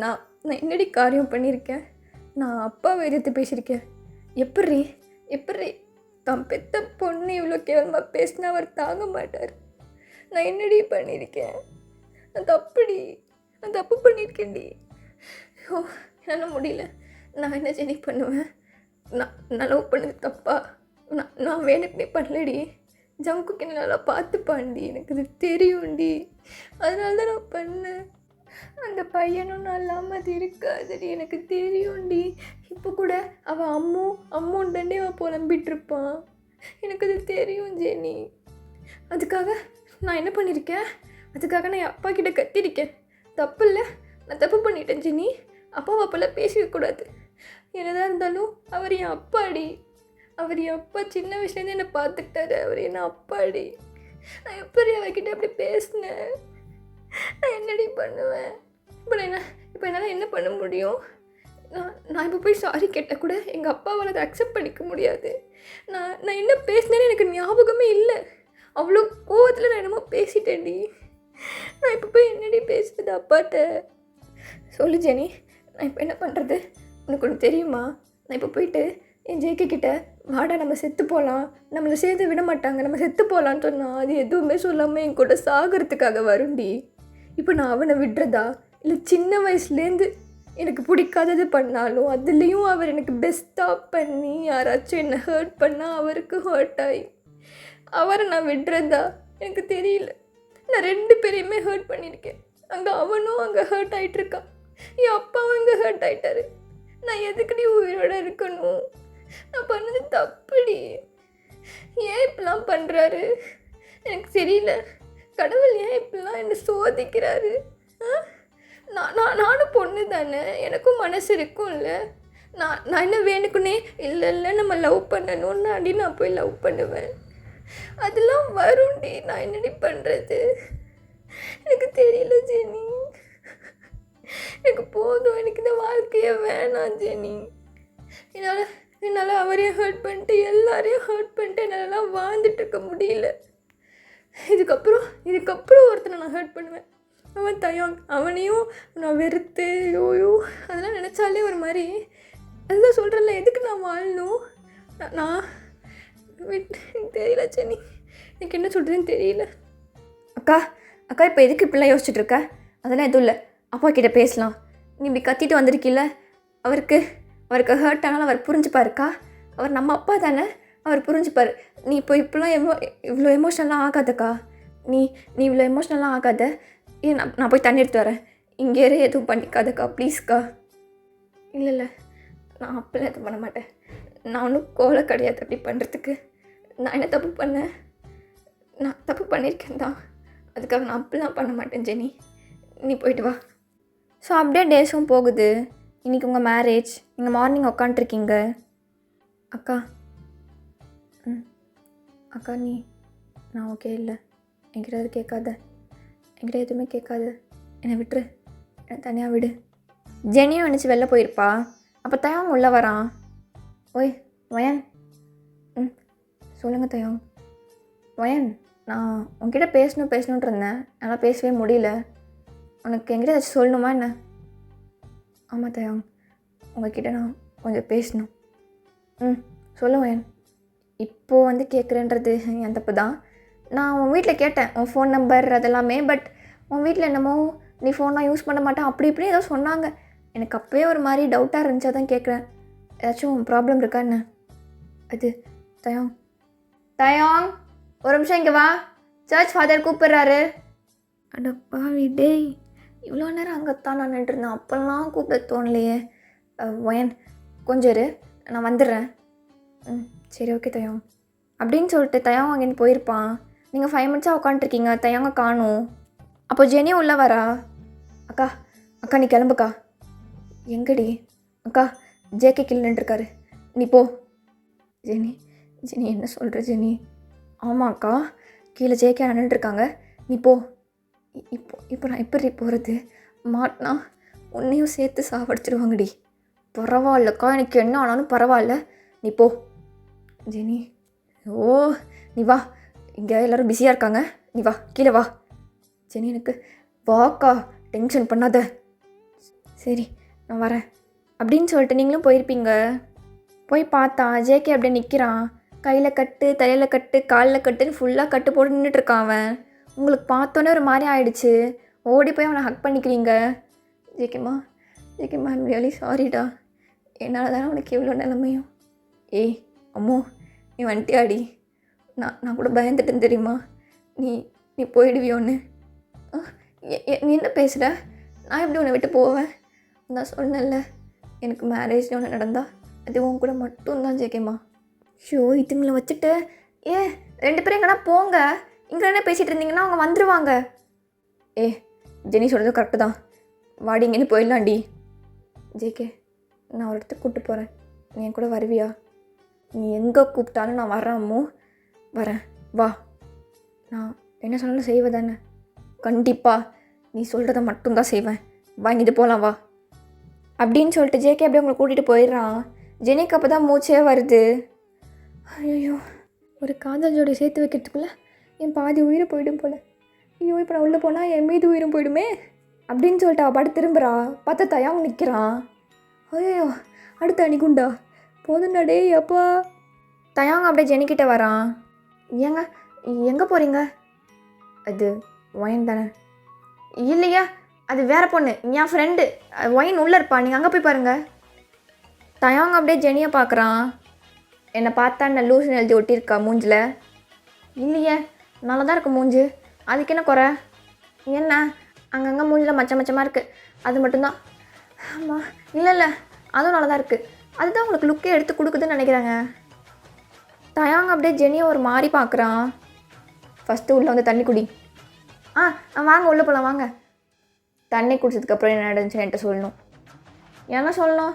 நான் என்னடி காரியம் பண்ணியிருக்கேன்? நான் அப்பாவை எதிர்த்து பேசியிருக்கேன். எப்படி தான் பெத்த பொண்ணு இவ்வளோ கேவலமாக பேசினா அவர் தாங்க மாட்டார். நான் என்னடி பண்ணியிருக்கேன்? நான் தப்பு பண்ணியிருக்கேன்டி. ஓ என்னால் முடியல. நான் என்ன ஜெனி பண்ணுவேன்? நான் லவ் பண்ணது தப்பா? நான் வேணுக்குனே பண்ணலடி. ஜங்குக்கு என்ன நல்லா பார்த்துப்பாண்டி, எனக்கு இது தெரியும்டி. அதனால தான் நான் பண்ணேன். அந்த பையனும் நான் இல்லாமல் அது இருக்காதுடி, எனக்கு தெரியும்டி. இப்போ கூட அவள் அம்முண்டே அவள் புலம்பிகிட்ருப்பான். எனக்கு அது தெரியும் ஜெனி. அதுக்காக நான் என்ன பண்ணியிருக்கேன்? அதுக்காக நான் என் அப்பா கிட்ட கத்திருக்கேன். தப்பு இல்லை, நான் தப்பு பண்ணிட்டேன் ஜெனி. அப்பாவை அப்போல்லாம் பேசிக்கக்கூடாது. என்னதான் இருந்தாலும் அவர் என் அப்பாடி. அவர் என் அப்பா சின்ன வயசுலேருந்து என்னை பார்த்துக்கிட்டாரு. அவர் என்ன அப்பாடி. நான் எப்படி அவர்கிட்ட அப்படி பேசினேன்? நான் என்னடி பண்ணுவேன்? இப்போ என்னால் என்ன பண்ண முடியும்? நான் இப்போ போய் சாரி கேட்டால் கூட எங்கள் அப்பாவால் அதை அக்செப்ட் பண்ணிக்க முடியாது. நான் என்ன பேசினேன்னு எனக்கு ஞாபகமே இல்லை. அவ்வளோ கோவத்தில் நான் என்னமோ பேசிட்டேன்டி. நான் இப்போ போய் என்னடி பேசுறது அப்பாட்ட? சொல்லு ஜெனி, நான் இப்போ என்ன பண்ணுறது? உனக்கு ஒன்று தெரியுமா? நான் இப்போ போயிட்டு என் ஜேகே கிட்ட வாடா நம்ம செத்து போகலாம், நம்மளை சேர்த்து விட மாட்டாங்க, நம்ம செத்து போகலான்னு சொன்னால் அது எதுவுமே சொல்லாமல் என் கூட சாகிறதுக்காக வருண்டி. இப்போ நான் அவனை விடுறதா? இல்லை சின்ன வயசுலேருந்து எனக்கு பிடிக்காதது பண்ணாலும் அதுலேயும் அவர் எனக்கு பெஸ்ட்டாக பண்ணி யாராச்சும் என்னை ஹர்ட் பண்ணால் அவருக்கு ஹர்ட் ஆகி அவரை நான் விடுறதா? எனக்கு தெரியல. நான் 2 பேரையுமே ஹர்ட் பண்ணியிருக்கேன். அங்கே அவனும் அங்கே ஹர்ட் ஆகிட்டுருக்கான், என் அப்பாவும் இங்கே ஹர்ட் ஆகிட்டாரு. நான் எதுக்குடி உயிரோட இருக்கணும்? நான் பண்ணது தப்புடி. ஏன் இப்படிலாம் பண்ணுறாரு எனக்கு தெரியல. கடவுள் ஏன் இப்படிலாம் என்னை சோதிக்கிறாரு? நானும் பொண்ணு தானே, எனக்கும் மனசு இருக்கும்ல. நான் என்ன வேணுக்குன்னே இல்லை நம்ம லவ் பண்ணணும்னு அடி நான் போய் லவ் பண்ணுவேன். அதெல்லாம் வரும்டி. நான் என்னடி பண்ணுறது? எனக்கு தெரியல ஜெனி. எனக்கு போதும், எனக்கு இந்த வாழ்க்கையே வேணாம் ஜெனி. என்னால் அவரையும் ஹர்ட் பண்ணிட்டு எல்லாரையும் ஹர்ட் பண்ணிட்டு என்னாலலாம் வாழ்ந்துட்டு இருக்க முடியல. இதுக்கப்புறம் ஒருத்தனை நான் ஹர்ட் பண்ணுவேன். அவனையும் நான் வெறுத்து யோயோ அதெல்லாம் நினச்சாலே ஒரு மாதிரி. அதுதான் சொல்கிறேன்ல, எதுக்கு நான் வாழணும்? நான் தெரியல ஜெனி, எனக்கு என்ன சொல்கிறதுன்னு தெரியல. அக்கா இப்போ எதுக்கு இப்படிலாம் யோசிச்சுட்ருக்க? அதெல்லாம் எதுவும் இல்லை, அப்பா கிட்டே பேசலாம். நீ இப்படி கத்திட்டு வந்திருக்கில்ல, அவருக்கு அவருக்கு ஹர்ட் ஆனாலும் அவர் புரிஞ்சுப்பாருக்கா. அவர் நம்ம அப்பா தானே, அவர் புரிஞ்சுப்பார். நீ இப்போ இப்போலாம் இவ்வளோ எமோஷ்னலாக ஆகாதக்கா. நீ நீ இவ்வளோ எமோஷ்னலாக ஆகாத. நான் போய் தண்ணி எடுத்து வரேன். இங்கே எதுவும் பண்ணிக்காதக்கா ப்ளீஸ்க்கா. இல்லை நான் அப்பெல்லாம் எதுவும் பண்ண மாட்டேன். நான் ஒன்றும் கோலை கிடையாது அப்படி பண்ணுறதுக்கு. நான் என்ன தப்பு பண்ணேன்? நான் தப்பு பண்ணியிருக்கேன் தான். அதுக்காக நான் அப்படிலாம் பண்ண மாட்டேன் ஜெனி. நீ போயிட்டு வா. ஸோ அப்படியே டேஸும் போகுது. இன்றைக்கி உங்கள் மேரேஜ். நீங்கள் மார்னிங் உக்காண்ட்ருக்கீங்க. அக்கா அக்கா நான் ஓகே இல்லை. என்கிட்ட அது கேட்காத. என்கிட்ட எதுவுமே கேட்காது. என்னை விட்டுரு. என்னை தனியாக விடு. ஜெனியும் நினச்சி வெளில போயிருப்பா. அப்போ தயாங் உள்ளே வரான். ஓய் வயன். சொல்லுங்கள் தயாங். வயன், நான் உங்ககிட்ட பேசணுன்ட்டு இருந்தேன். என்னால் பேசவே முடியல. உனக்கு என்கிட்ட ஏதாச்சும் சொல்லணுமா என்ன? ஆமாம் தயாங், உங்ககிட்ட நான் கொஞ்சம் பேசணும். சொல்லுவேன். இப்போது கேட்குறேன்றது என் தப்பு தான். நான் உன் வீட்டில் கேட்டேன் உன் ஃபோன் நம்பர் அதெல்லாமே. பட் உன் வீட்டில் என்னமோ நீ ஃபோன்லாம் யூஸ் பண்ண மாட்டேன் அப்படி இப்படி ஏதோ சொன்னாங்க. எனக்கு அப்போயே ஒரு மாதிரி டவுட்டாக இருந்துச்சா தான் கேட்குறேன். ஏதாச்சும் ப்ராப்ளம் இருக்கா என்ன? அது தயாங் ஒரு நிமிஷம் இங்கே வா. சர்ச் ஃபாதர் கூப்பிட்றாரு. அடப்பா டேய், இவ்வளோ நேரம் அங்கத்தான் நான் நின்றுருந்தேன். அப்போல்லாம் கூப்பிட தோணலையே. வயன் கொஞ்சம் இரு, நான் வந்துடுறேன். சரி ஓகே தயாங் அப்படின்னு சொல்லிட்டு தயாங் அங்கேருந்து போயிருப்பான். நீங்கள் 5 மினிட்ஸாக உட்காந்துருக்கீங்க. தயாங்க காணும். அப்போ ஜெனியும் உள்ளே வரா. அக்கா நீ கிளம்புக்கா. எங்கடி? அக்கா ஜேகே கீழே நின்றுருக்காரு, நீ போ. ஜெனி என்ன சொல்கிற ஜெனி? ஆமாம் அக்கா, கீழே ஜேகே நின்றுருக்காங்க, நீ போ. இப்போ நான் எப்படி போகிறது? மாட்டினா உன்னையும் சேர்த்து சாவடிச்சிருவாங்கடி. பரவாயில்லக்கா, எனக்கு என்ன ஆனாலும் பரவாயில்ல, நீ போ. ஜெனி நீ வா. இங்கே எல்லோரும் பிஸியாக இருக்காங்க, நீ வா, கீழே வா. ஜெனி எனக்கு வாக்கா, டென்ஷன் பண்ணாத. சரி நான் வரேன் அப்படின்னு சொல்லிட்டு நீங்களும் போயிருப்பீங்க. போய் பார்த்தா ஜேகே அப்படியே நிற்கிறான். கையில் கட்டு, தலையில் கட்டு, காலில் கட்டுன்னு ஃபுல்லாக கட்டு போட்டு நின்றுட்டுருக்கான் அவன். உங்களுக்கு பார்த்தோன்னே ஒரு மாதிரி ஆயிடுச்சு. ஓடி போய் அவனை ஹக் பண்ணிக்கிறீங்க. ஜேகேம்மா ஐம் ரியலி சாரிடா. என்னால் தானே உனக்கு எவ்வளோ நிலைமையும். ஏய் அம்மோ, நீ வந்துட்டியாடி? நான் கூட பயந்துட்டேன்னு தெரியுமா? நீ போயிடுவியோன்னு. நீ என்ன பேசுகிற? நான் எப்படி உன்னை விட்டு போவேன்? நான் சொன்னேன்ல, எனக்கு மேரேஜ் ஒன்று நடந்தா அது உன் கூட மட்டும்தான் ஜேகேம்மா. இதுங்களை வச்சுட்டு 2 பேரும் எங்கன்னா போங்க. இங்கே என்ன பேசிகிட்டு இருந்தீங்கன்னா அவங்க வந்துடுவாங்க. ஜெனி சொல்கிறது கரெக்டு தான். வாடி, இங்கேன்னு போயிடலாண்டி. ஜேகே, நான் ஒரு இடத்துக்கு கூப்பிட்டு போகிறேன், நீ என் கூட வருவியா? நீ எங்கே கூப்பிட்டாலும் நான் வரேன் வரேன், வா. நான் என்ன சொன்னாலும் செய்வேன் தானே? கண்டிப்பாக நீ சொல்கிறத மட்டும்தான் செய்வேன். வாங்கிட்டு போகலாம் வா அப்படின்னு சொல்லிட்டு ஜேகே அப்படியே உங்களை கூட்டிகிட்டு போயிடுறான். ஜெனிக்கு அப்போ தான் மூச்சே வருது. ஐயோ, ஒரு காதல் ஜோடி சேர்த்து வைக்கிறதுக்குள்ளே என் பாதி உயிரை போயிடும் போல். ஐயோ, இப்போ நான் உள்ளே போனால் என் மீது உயிரும் போயிடுமே அப்படின்னு சொல்லிட்டு அவள் பாட்டு திரும்புகிறா. பார்த்தா தயாங் நிற்கிறான். ஐயோ, அடுத்த அணிகுண்டா போதுண்டா அப்பா. தயாங் அப்படியே ஜெனிக்கிட்ட வரான். எங்கே போகிறீங்க? அது ஒயின் தானே? இல்லையா, அது வேறு பொண்ணு, என் ஃப்ரெண்டு. ஒயின் உள்ளே இருப்பா, நீங்கள் அங்கே போய் பாருங்கள். தயாங் அப்படியே ஜெனியை பார்க்குறான். என்னை பார்த்தா என்ன லூசுன்னு எழுதி ஒட்டியிருக்கா மூஞ்சில்? இல்லையே, நல்லா தான் இருக்குது மூஞ்சு. அதுக்கு என்ன குறை? என்ன அங்கங்கே மூஞ்சில் மச்சமாக இருக்குது, அது மட்டும்தான். ஆமாம், இல்லை அதுவும் நல்லா தான் இருக்குது. அதுதான் உங்களுக்கு லுக்கே எடுத்து கொடுக்குதுன்னு நினைக்கிறாங்க. தயாங் அப்படியே ஜெனியை ஒரு மாதிரி பார்க்குறான். ஃபஸ்ட்டு உள்ளே வந்து தண்ணி குடி. வாங்க உள்ளே போகலாம் வாங்க. தண்ணி குடிச்சதுக்கப்புறம் என்ன நடந்துச்சுன்னு என்கிட்ட சொல்லணும். என்ன சொல்லணும்?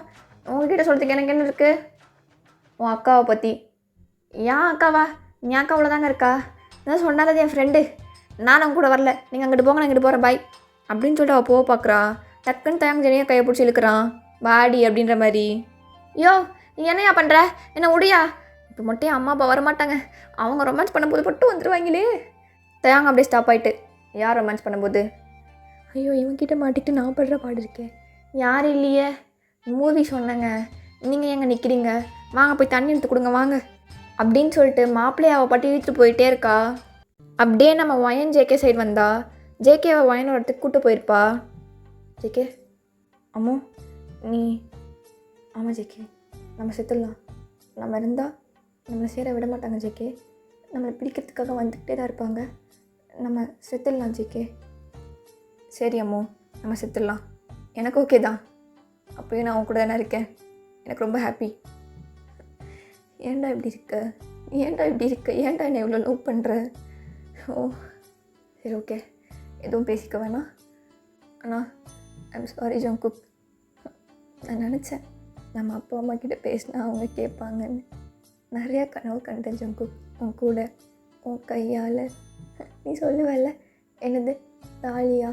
உங்ககிட்ட சொல்கிறதுக்கு எனக்கு என்ன இருக்குது? உன் அக்காவை பற்றி. ஏன் அக்காவா? என் அக்கா அவ்வளோதாங்க இருக்கா. இதான் சொன்னாலே என் ஃப்ரெண்டு. நான் அவங்க கூட வரல, நீங்கள் அங்கிட்டு போங்க, நான் இங்கிட்டு போகிறேன், பாய் அப்படின்னு சொல்லிட்டு அவள் போக பார்க்குறா. டக்குன்னு தயாங் ஜெனியை கையை பிடிச்சி இழுக்கிறான். பாடி அப்படின்ற மாதிரி. நீ என்னையா பண்ணுற? என்ன உடையா? இப்போ மட்டும் அம்மா அப்பா வரமாட்டாங்க, அவங்க ரொமான்ஸ் பண்ணும்போது மட்டும் வந்துடுவாங்களே. தயாங் அப்படியே ஸ்டாப் ஆகிட்டு. யார் ரொமான்ஸ் பண்ணும்போது? ஐயோ, இவன்கிட்ட மாட்டிக்கிட்டு நான் படுற பாடு இருக்கேன். யார் இல்லையே, மூவி சொன்னேங்க. நீங்கள் எங்கே நிற்கிறீங்க? வாங்க போய் தண்ணி எடுத்து கொடுங்க வாங்க அப்படின்னு சொல்லிட்டு மாப்பிள்ளையை அவள் பாட்டி இழுத்துட்டு போயிட்டே இருக்கா. அப்படியே நம்ம ஒயன் ஜேகே சைடு வந்தா. ஜேகேவை ஒயன் ஒரு இடத்துக்கு கூப்பிட்டு போயிருப்பா. ஜேகே, அம்மோ ஆமாம் ஜேகே, நம்ம செத்துடலாம். நம்ம இருந்தால் நம்மளை சேர விட மாட்டாங்க ஜேகே. நம்மளை பிடிக்கிறதுக்காக வந்துக்கிட்டே தான் இருப்பாங்க. நம்ம செத்துடலாம் ஜேகே. சரி அம்மு, நம்ம செத்துடலாம். எனக்கு ஓகே தான். அப்போயும் நான் உன் கூட தானே இருக்கேன். எனக்கு ரொம்ப ஹாப்பி. ஏன்டா இப்படி இருக்க? ஏன்டா என்னை இவ்வளோ லவ் பண்ணுற? ஓ சரி, ஓகே, எதுவும் பேசிக்க வேணாம். ஆனால் ஐம் சாரி ஜங்குக். நான் நினச்சேன் நம்ம அப்பா அம்மா கிட்ட பேசினா அவங்க கேட்பாங்கன்னு. நிறையா கனவு கண்டேன் ஜங்குக், உன் கூட, உன் கையால். நீ சொல்லுவல்ல, என்னது தாலியா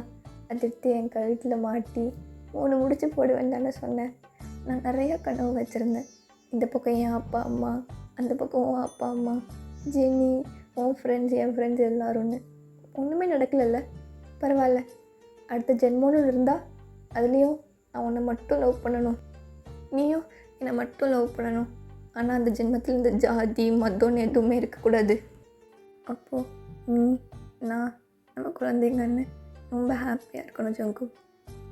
அதை எடுத்து என் கழுத்தில் மாட்டி 3 முடிச்சு போடுவேன் தானே சொன்னேன். நான் நிறையா கனவு வச்சுருந்தேன். இந்த பக்கம் என் அப்பா அம்மா, அந்த பக்கம் உன் அப்பா அம்மா, ஜெனி, உன் ஃப்ரெண்ட்ஸ், என் ஃப்ரெண்ட்ஸ் எல்லோரும்னு. ஒன்றுமே நடக்கலைல்ல, பரவாயில்ல. அடுத்த ஜென்மோன்னு இருந்தால் அதுலேயும் நான் உன்னை மட்டும் லவ் பண்ணணும், நீயும் என்னை மட்டும் லவ் பண்ணணும். ஆனால் அந்த ஜென்மத்தில் இந்த ஜாதி மதம்னு எதுவுமே இருக்கக்கூடாது. அப்போது நீ நான் நம்ம குழந்தைங்கன்னு ரொம்ப ஹாப்பியாக இருக்கணும் ஜங்கு.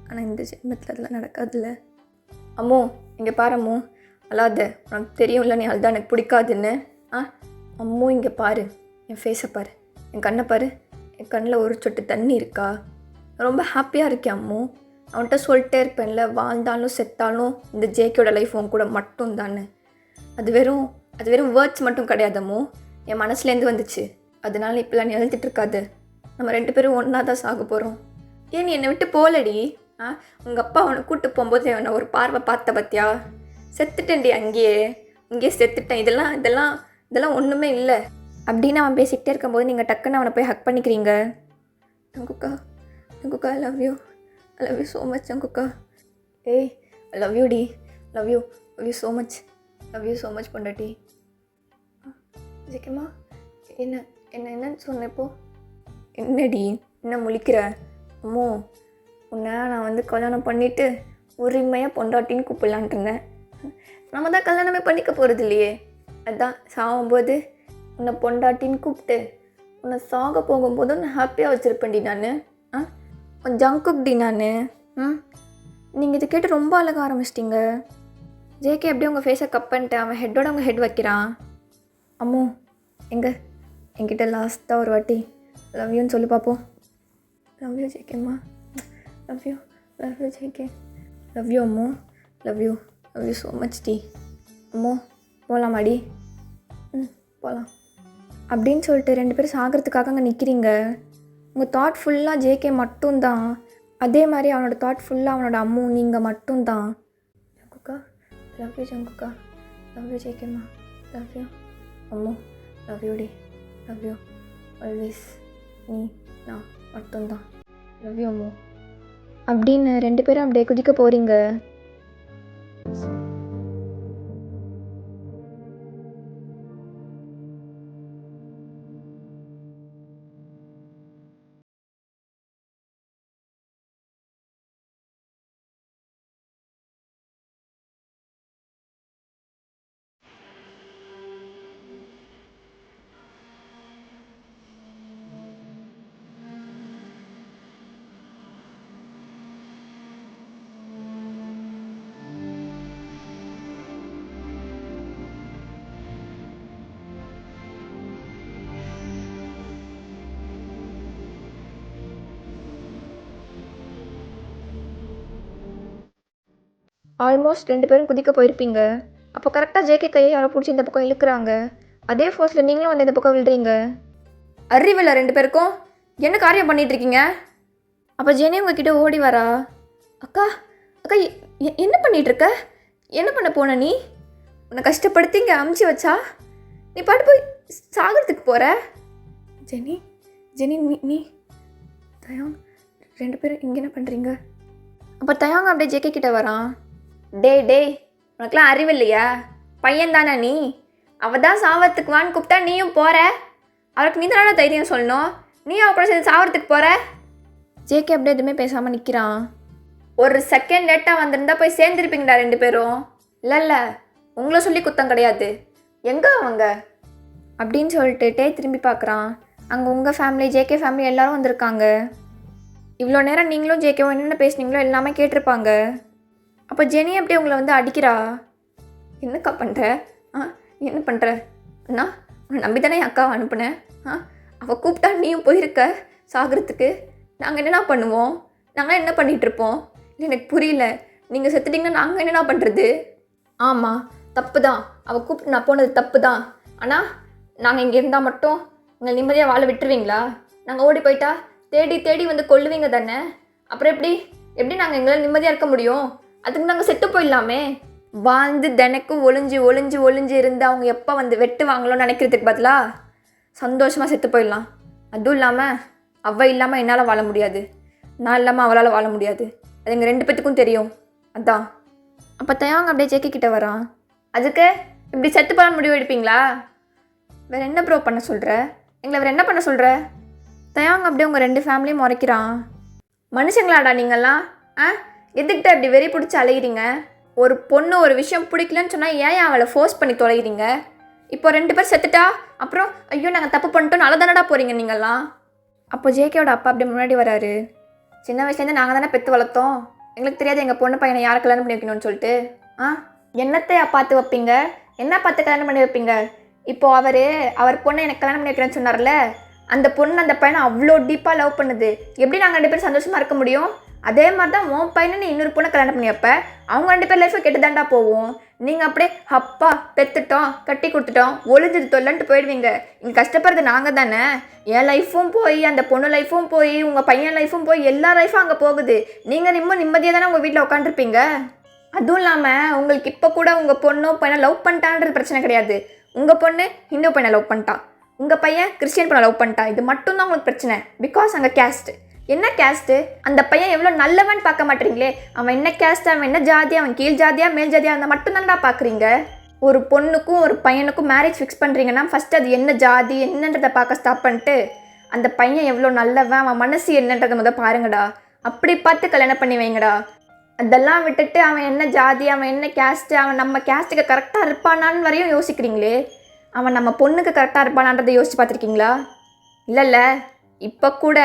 ஆனால் இந்த ஜென்மத்தில் அதெல்லாம் நடக்காதுல்ல. அம்மோ இங்கே பாரு அம்மோ, அழாத. உனக்கு தெரியும்ல நீ அதுதான் எனக்கு பிடிக்காதுன்னு. அம்மோ இங்கே பாரு, என் ஃபேஸை பாரு, என் கண்ணை பாரு. என் கண்ணில் ஒரு சொட்டு தண்ணி இருக்கா? ரொம்ப ஹாப்பியாக இருக்கேன் அம்மோ. அவன்கிட்ட சொல்லிட்டே இருப்பேன்ல, வாழ்ந்தாலும் செத்தாலும் இந்த ஜேகேயோட லைஃப் உன் கூட மட்டும் தானே. அது வெறும் வேர்ட்ஸ் மட்டும் கிடையாதம்மோ, என் மனசுலேருந்து வந்துச்சு. அதனால இப்போலாம் நீ எழுதிட்டு இருக்காது. நம்ம 2 பேரும் ஒன்றா தான் சாக போகிறோம். ஏன் நீ என்னை விட்டு போகலடி? உங்கள் அப்பா அவனை கூப்பிட்டு போகும்போது அவனை ஒரு பார்வை பார்த்த பார்த்தியா? செத்துட்டேன்டி, இங்கேயே செத்துட்டேன். இதெல்லாம் ஒன்றுமே இல்லை அப்படின்னு அவன் பேசிக்கிட்டே இருக்கும்போது நீங்கள் டக்குன்னு அவனை போய் ஹக் பண்ணிக்கிறீங்க. ஜங்குக்கா, I love you so much ஜங்குக்கா. ஏய், ஐ லவ் யூ டி, லவ் யூ ஸோ மச் பொண்டாட்டி. ஜெகேம்மா, என்னன்னு சொன்னப்போ என்னடி என்ன முழிக்கிற? அம்மோ, உன்னை நான் கல்யாணம் பண்ணிவிட்டு உரிமையாக பொண்டாட்டின்னு கூப்பிடலான்ட்டு இருந்தேன். நம்ம தான் கல்யாணமே பண்ணிக்க போகிறது இல்லையே. அதுதான் சாகும்போது உன்னை பொண்டாட்டின்னு கூப்பிட்டு உன்னை சாக போகும்போது உன்னை ஹாப்பியாக வச்சுருப்பேன்டி நான். உன் ஜங்குக் டி நான். நீங்கள் இதை கேட்டு ரொம்ப அழக ஆரம்பிச்சிட்டிங்க. ஜேகே அப்படியே உங்கள் ஃபேஸை கப் பண்ணிட்டு அவன் ஹெட்டோட உங்கள் ஹெட் வைக்கிறான். அம்மோ என்கிட்ட லாஸ்ட்டாக ஒரு வாட்டி லவ் யூன்னு சொல்லி பார்ப்போம். லவ் யூ ஜேகேம்மா, love you JK, love you அம்மோ, லவ் யூ ஸோ மச் டி. அம்மோ போகலாமாடி? போகலாம் அப்படின்னு சொல்லிட்டு 2 பேரும் சாகிறதுக்காக அங்கே நிற்கிறீங்க. உங்கள் தாட் ஃபுல்லாக ஜேகே மட்டும்தான். அதே மாதிரி அவனோட தாட் ஃபுல்லாக அவனோட அம்மு நீங்கள் மட்டும்தான். ஜங்குக்கா, லவ் யூ ஜங்குக்கா, லவ் யூ ஜேகேம்மா, லவ் யூ அம்மு, லவ் யூ டி, லவ் யூ ஆல்வேஸ். நீ நான் மட்டும்தான். லவ் யூ அம்மு அப்படின்னு 2 பேரும் அப்படியே குதிக்க போகிறீங்க. ஆல்மோஸ்ட் 2 பேரும் குதிக்க போயிருப்பீங்க. அப்போ கரெக்டாக ஜேகே கையை யாரோ பிடிச்சி இந்த பக்கம் இழுக்கிறாங்க. அதே ஃபோர்ஸில் நீங்களும் வந்து இந்த பக்கம் விழுறீங்க. அறிவில்லை 2 பேருக்கும்? என்ன காரியம் பண்ணிகிட்டு இருக்கீங்க? அப்போ ஜெனி உங்ககிட்ட ஓடி வரா. அக்கா என்ன பண்ணிகிட்ருக்க? என்ன பண்ண போன நீ? உன்னை கஷ்டப்படுத்தி இங்கே அமுச்சு வச்சா நீ பாட்டு போய் சாகிறதுக்கு போகிற. ஜெனி நீ தயாங் 2 பேரும் இங்கே என்ன பண்ணுறீங்க? அப்போ தயாங்க அப்படியே ஜேகே கிட்ட வரான். டேய் உனக்குலாம் அறிவில்லையா? பையன் தானே நீ? அவள் தான் சாவறதுக்கு வான்னு கூப்பிட்டா நீயும் போகிற. அவளுக்கு நீ தானே தைரியம் சொல்லணும். நீயும் அவள் கூட சேர்ந்து சாவறதுக்கு போகிற. ஜேகே அப்படியே எதுவுமே பேசாமல் நிற்கிறான். ஒரு செகண்ட் லேட்டாக வந்திருந்தா போய் சேர்ந்துருப்பீங்கடா 2 பேரும். இல்லை உங்களை சொல்லி குத்தம் கிடையாது. எங்கே அவங்க அப்படின்னு சொல்லிட்டு திரும்பி பார்க்குறான். அங்கே உங்கள் ஃபேமிலி, ஜேகே ஃபேமிலி எல்லோரும் வந்திருக்காங்க. இவ்வளோ நேரம் நீங்களும் ஜேகேவும் என்னென்ன பேசுனீங்களோ எல்லாமே கேட்டிருப்பாங்க. அப்போ ஜெனி அப்படியே உங்களை வந்து அடிக்கிறா. என்னக்கா பண்ணுற? என்ன பண்ணுற? அண்ணா உன்னை நம்பி தானே என் அக்காவை அனுப்புனேன். அவள் கூப்பிட்டா நீயும் போயிருக்க சாகிறதுக்கு. நாங்கள் என்னென்னா பண்ணுவோம்? நாங்கள் என்ன பண்ணிகிட்ருப்போம்? இல்லை எனக்கு புரியல. நீங்கள் செத்துட்டிங்கன்னா நாங்கள் என்னென்னா பண்ணுறது? ஆமாம், தப்பு தான். அவள் கூப்பிட்டு நான் போனது தப்பு தான். ஆனால் நாங்கள் இங்கே இருந்தால் மட்டும் எங்களை நிம்மதியாக வாழ விட்டுருவீங்களா? நாங்கள் ஓடி போயிட்டா தேடி தேடி வந்து கொல்லுவீங்க தானே. அப்புறம் எப்படி நாங்கள் எங்களால் நிம்மதியாக இருக்க முடியும்? அதுக்கு நாங்கள் செத்து போயிடலாமே. வாழ்ந்து தினைக்கும் ஒளிஞ்சு ஒளிஞ்சு ஒளிஞ்சு இருந்து அவங்க எப்போ வந்து வெட்டுவாங்களோன்னு நினைக்கிறதுக்கு பதிலாக சந்தோஷமாக செத்து போயிடலாம். அதுவும் இல்லாமல் அவள் இல்லாமல் என்னால் வாழ முடியாது, நான் இல்லாமல் அவளால் வாழ முடியாது. அது எங்கள் 2 பேத்துக்கும் தெரியும். அதான். அப்போ தயாங்க அப்படியே ஜேக்கிட்ட வரான். அதுக்கு இப்படி செத்து போகலான்னு முடிவு எடுப்பீங்களா? வேறு என்ன ப்ரோ பண்ண சொல்கிற? எங்களை வேறு என்ன பண்ண சொல்கிற? தயாங்க அப்படியே உங்கள் 2 ஃபேமிலியும் முறைக்கிறான். மனுஷங்களாடா நீங்கள்லாம்? எதுக்கிட்ட இப்படி வெறி பிடிச்சி அலைகிறீங்க? ஒரு பொண்ணு ஒரு விஷயம் பிடிக்கலன்னு சொன்னால் ஏன் அவளை ஃபோர்ஸ் பண்ணி தொலைகிறீங்க? இப்போ 2 பேர் செத்துட்டா அப்புறம் ஐயோ நாங்கள் தப்பு பண்ணிட்டோம் நல்லா தானடா போகிறீங்க நீங்கள்லாம். அப்போ ஜேகேயோட அப்பா அப்படி முன்னாடி வராரு. சின்ன வயசுலேருந்து நாங்கள் தானே பெற்று வளர்த்தோம், எங்களுக்கு தெரியாது எங்கள் பொண்ணு பையனை யாரை கல்யாணம் பண்ணி வைக்கணும்னு சொல்லிட்டு. என்னத்தையா பார்த்து வைப்பீங்க? என்ன பார்த்து கல்யாணம் பண்ணி வைப்பீங்க? இப்போது அவர் பொண்ணை எனக்கு கல்யாணம் பண்ணி வைக்கிறேன்னு சொன்னார்ல, அந்த பொண்ணு அந்த பையனை அவ்வளோ டீப்பாக லவ் பண்ணுது. எப்படி நாங்கள் 2 பேரும் சந்தோஷமாக இருக்க முடியும்? அதே மாதிரி தான் உன் பையனை நீ இன்னொரு பொண்ணை கல்யாணம் பண்ணி வைப்ப, அவங்க 2 பேர் லைஃபை கெட்டு தாண்டா போவோம். நீங்கள் அப்படியே அப்பா பெற்றுட்டோம் கட்டி கொடுத்துட்டோம் ஒளிஞ்சது தொல்லன்ட்டு போயிடுவீங்க. இங்கே கஷ்டப்படுறது நாங்கள் தானே. என் லைஃப்பும் போய் அந்த பொண்ணு லைஃப்பும் போய் உங்கள் பையன் லைஃப்பும் போய் எல்லா லைஃப்பும் அங்கே போகுது. நீங்கள் நிம்மதியாக தானே உங்கள் வீட்டில் உட்காந்துருப்பீங்க. அதுவும் இல்லாமல் உங்களுக்கு இப்போ கூட உங்கள் பொண்ணோ பையனை லவ் பண்ணிட்டான்றது பிரச்சனை கிடையாது. உங்கள் பொண்ணு ஹிந்து பையனை லவ் பண்ணிட்டான், உங்கள் பையன் கிறிஸ்டியன் பொண்ணை லவ் பண்ணிட்டான். இது மட்டும்தான் உங்களுக்கு பிரச்சனை. பிகாஸ் அங்கே கேஸ்ட்டு. என்ன கேஸ்ட்டு? அந்த பையன் எவ்வளோ நல்லவன் பார்க்க மாட்டீங்களே. அவன் என்ன கேஸ்ட், அவன் என்ன ஜாதியா, அவன் கீழ் ஜாதியா மேல் ஜாதியா, அந்த மட்டும் தான்டா பார்க்குறீங்க. ஒரு பொண்ணுக்கும் ஒரு பையனுக்கும் மேரேஜ் ஃபிக்ஸ் பண்ணுறீங்கன்னா ஃபஸ்ட்டு அது என்ன ஜாதி என்னன்றதை பார்க்க ஸ்டாப் பண்ணிட்டு அந்த பையன் எவ்வளோ நல்லவன் அவன் மனசு என்னன்றதை முதல் பாருங்கடா. அப்படி பார்த்து கல்யாணம் பண்ணி வைங்கடா. அதெல்லாம் விட்டுட்டு அவன் என்ன ஜாதி, அவன் என்ன கேஸ்ட்டு, அவன் நம்ம கேஸ்ட்டுக்கு கரெக்டாக இருப்பானான்னு வரையும் யோசிக்கிறீங்களே. அவன் நம்ம பொண்ணுக்கு கரெக்டாக இருப்பானான்றதை யோசிச்சு பார்த்துருக்கீங்களா? இல்லைல்ல. இப்போ கூட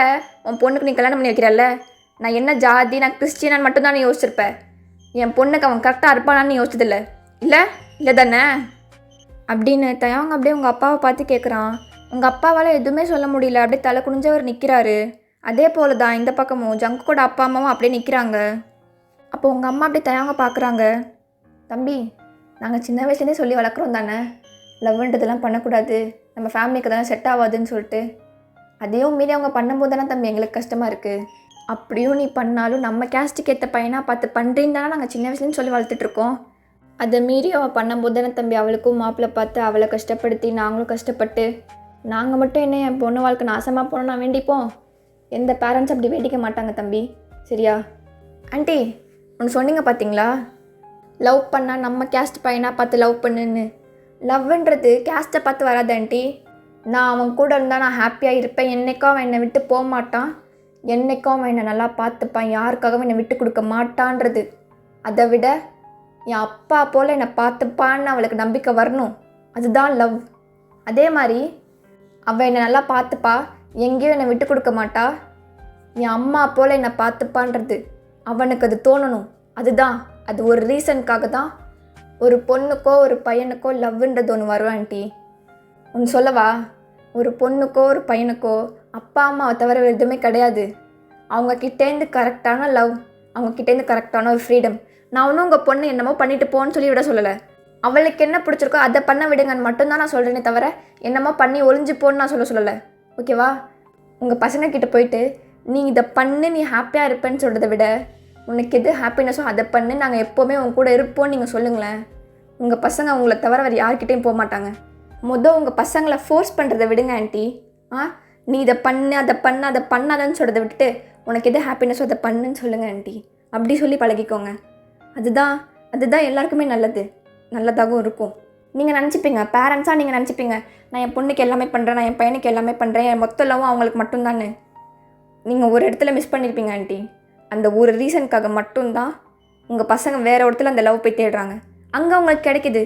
உன் பொண்ணுக்கு நீ கல்யாணம் பண்ணி வைக்கிறல்ல, நான் என்ன ஜாதி, நான் கிறிஸ்டியனான்னு மட்டும்தான் நீ யோசிச்சிருப்பேன். என் பொண்ணுக்கு அவன் கரெக்டாக இருப்பானான்னு நீ யோசிச்சதில்லை இல்லை தானே அப்படின்னு தயவங்க அப்படியே உங்கள் அப்பாவை பார்த்து கேட்குறான். உங்கள் அப்பாவால் எதுவுமே சொல்ல முடியல. அப்படியே தலை குனிஞ்சவர் நிற்கிறாரு. அதே போல் தான் இந்த பக்கமும் ஜங்குக்கோட அப்பா அம்மாவும் அப்படியே நிற்கிறாங்க. அப்போ உங்கள் அம்மா அப்படியே தயவங்க பார்க்குறாங்க. தம்பி, நாங்கள் சின்ன வயசுலேருந்தே சொல்லி வளர்க்குறோம் தானே, லவ்ன்றதெல்லாம் பண்ணக்கூடாது, நம்ம ஃபேமிலிக்கு தானே செட் ஆகாதுன்னு சொல்லிட்டு. அதையும் மீறி அவங்க பண்ணும்போது தானே தம்பி எங்களுக்கு கஷ்டமாக இருக்குது. அப்படியும் நீ பண்ணாலும் நம்ம கேஸ்ட்டுக்கு ஏற்ற பையனாக பார்த்து பண்ணுறேன்னு தானே நாங்கள் சின்ன வயசுலேருந்து சொல்லி வளர்த்துட்ருக்கோம். அதை மீறி அவள் பண்ணும்போது தானே தம்பி அவளுக்கும் மாப்பிள்ளை பார்த்து அவளை கஷ்டப்படுத்தி நாங்களும் கஷ்டப்பட்டு நாங்கள் மட்டும் என்ன என் பொண்ணு வாழ்க்கை நாசமாக போனோம் நான் வேண்டிப்போம். எந்த பேரண்ட்ஸ் அப்படி வேண்டிக்க மாட்டாங்க தம்பி, சரியா? ஆண்டி ஒன்று சொன்னீங்க பார்த்தீங்களா, லவ் பண்ணால் நம்ம கேஸ்ட் பையனாக பார்த்து லவ் பண்ணுன்னு. லவ்ன்றது கேஸ்ட்டை பார்த்து வராது ஆண்டி. நான் அவன் கூட இருந்தால் நான் ஹாப்பியாக இருப்பேன், என்றைக்கும் அவன் என்னை விட்டு போக மாட்டான், என்றைக்கும் அவன் என்னை நல்லா பார்த்துப்பான், யாருக்காகவும் என்னை விட்டு கொடுக்க மாட்டான்றது. அதை விட என் அப்பா போல் என்னை பார்த்துப்பான்னு அவளுக்கு நம்பிக்கை வரணும், அதுதான் லவ். அதே மாதிரி அவள் என்னை நல்லா பார்த்துப்பா, எங்கேயும் என்னை விட்டு கொடுக்க மாட்டா, என் அம்மா போல் என்னை பார்த்துப்பான்றது அவனுக்கு அது தோணணும். அது ஒரு ரீசனுக்காக தான் ஒரு பொண்ணுக்கோ ஒரு பையனுக்கோ லவ்ன்றது ஒன்று வரும் ஆண்டி. ஒன்று சொல்லவா, ஒரு பொண்ணுக்கோ ஒரு பையனுக்கோ அப்பா அம்மாவை தவிர வேறு எதுவுமே கிடையாது. அவங்கக்கிட்டேருந்து கரெக்டான லவ், அவங்கக்கிட்டேருந்து கரெக்டான ஒரு ஃப்ரீடம். நான் ஒன்றும் உங்கள் பொண்ணு என்னமோ பண்ணிட்டு போன்னு சொல்லி விட சொல்லலை. அவளுக்கு என்ன பிடிச்சிருக்கோ அதை பண்ண விடுங்கன்னு மட்டும்தான் நான் சொல்கிறேனே தவிர என்னமோ பண்ணி ஒளிஞ்சு போன்னு நான் சொல்லலை, ஓகேவா? உங்கள் பசங்கக்கிட்ட போயிட்டு நீ இதை பண்ணு நீ ஹாப்பியாக இருப்பேன்னு சொல்கிறத விட உனக்கு எது ஹாப்பினஸோ அதை பண்ணு, நாங்கள் எப்போவுமே உங்க கூட இருப்போம்னு நீங்கள் சொல்லுங்களேன். உங்கள் பசங்க உங்களை தவிர வேறு யார்கிட்டையும் போக மாட்டாங்க. உங்கள் பசங்களை ஃபோர்ஸ் பண்ணுறதை விடுங்க ஆண்டி. நீ இதை பண்ணு அதை பண்ணாதன்னு சொல்கிறத விட்டுட்டு உனக்கு எது ஹாப்பினஸோ அதை பண்ணுன்னு சொல்லுங்கள் ஆண்டி. அப்படி சொல்லி பழகிக்கோங்க. அதுதான் எல்லாருக்குமே நல்லதாகவும் இருக்கும். நீங்கள் நினச்சிப்பீங்க, பேரண்ட்ஸாக நீங்கள் நினச்சிப்பீங்க, நான் என் பொண்ணுக்கு எல்லாமே பண்ணுறேன், நான் என் பையனுக்கு எல்லாமே பண்ணுறேன், என் மொத்த லவ்வும் அவங்களுக்கு மட்டும்தானே. நீங்கள் ஒரு இடத்துல மிஸ் பண்ணியிருப்பீங்க ஆண்டி. அந்த ஒரு ரீசனுக்காக மட்டும்தான் உங்கள் பசங்க வேறு இடத்துல அந்த லவ் போய் தேடுறாங்க. அங்கே அவங்களுக்கு கிடைக்குது,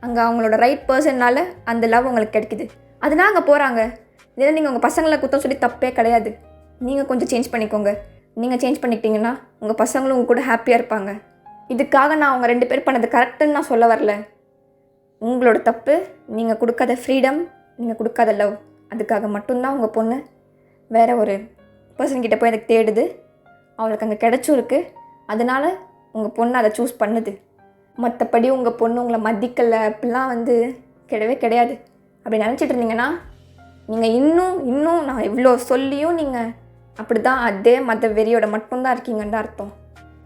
அங்கே அவங்களோட ரைட் பர்சன்னால் அந்த லவ் உங்களுக்கு கிடைக்குது, அதனால் அங்கே போகிறாங்க. இதில் நீங்கள் உங்கள் பசங்களை குத்தம் சொல்லி தப்பே கிடையாது. நீங்கள் கொஞ்சம் சேஞ்ச் பண்ணிக்கோங்க. நீங்கள் சேஞ்ச் பண்ணிக்கிட்டீங்கன்னா உங்கள் பசங்களும் உங்கள் கூட ஹாப்பியாக இருப்பாங்க. இதுக்காக நான் அவங்க 2 பேர் பண்ணது கரெக்டுன்னு நான் சொல்ல வரல. உங்களோட தப்பு, நீங்கள் கொடுக்காத ஃப்ரீடம், நீங்கள் கொடுக்காத லவ், அதுக்காக மட்டும்தான் உங்கள் பொண்ணு வேறு ஒரு பர்சன்கிட்ட போய் எனக்கு தேடுது. அவளுக்கு அங்கே கிடச்சும் இருக்குது, அதனால் உங்கள் பொண்ணு அதை சூஸ் பண்ணுது. மற்றபடி உங்கள் பொண்ணு உங்களை மதிக்கலை அப்படிலாம் கிடையவே கிடையாது. அப்படி நினச்சிட்டு இருந்தீங்கன்னா நீங்கள் இன்னும் நான் இவ்வளோ சொல்லியும் நீங்கள் அப்படி தான் அதே மத வெறியோட மட்டும்தான் இருக்கீங்கன்னு அர்த்தம்.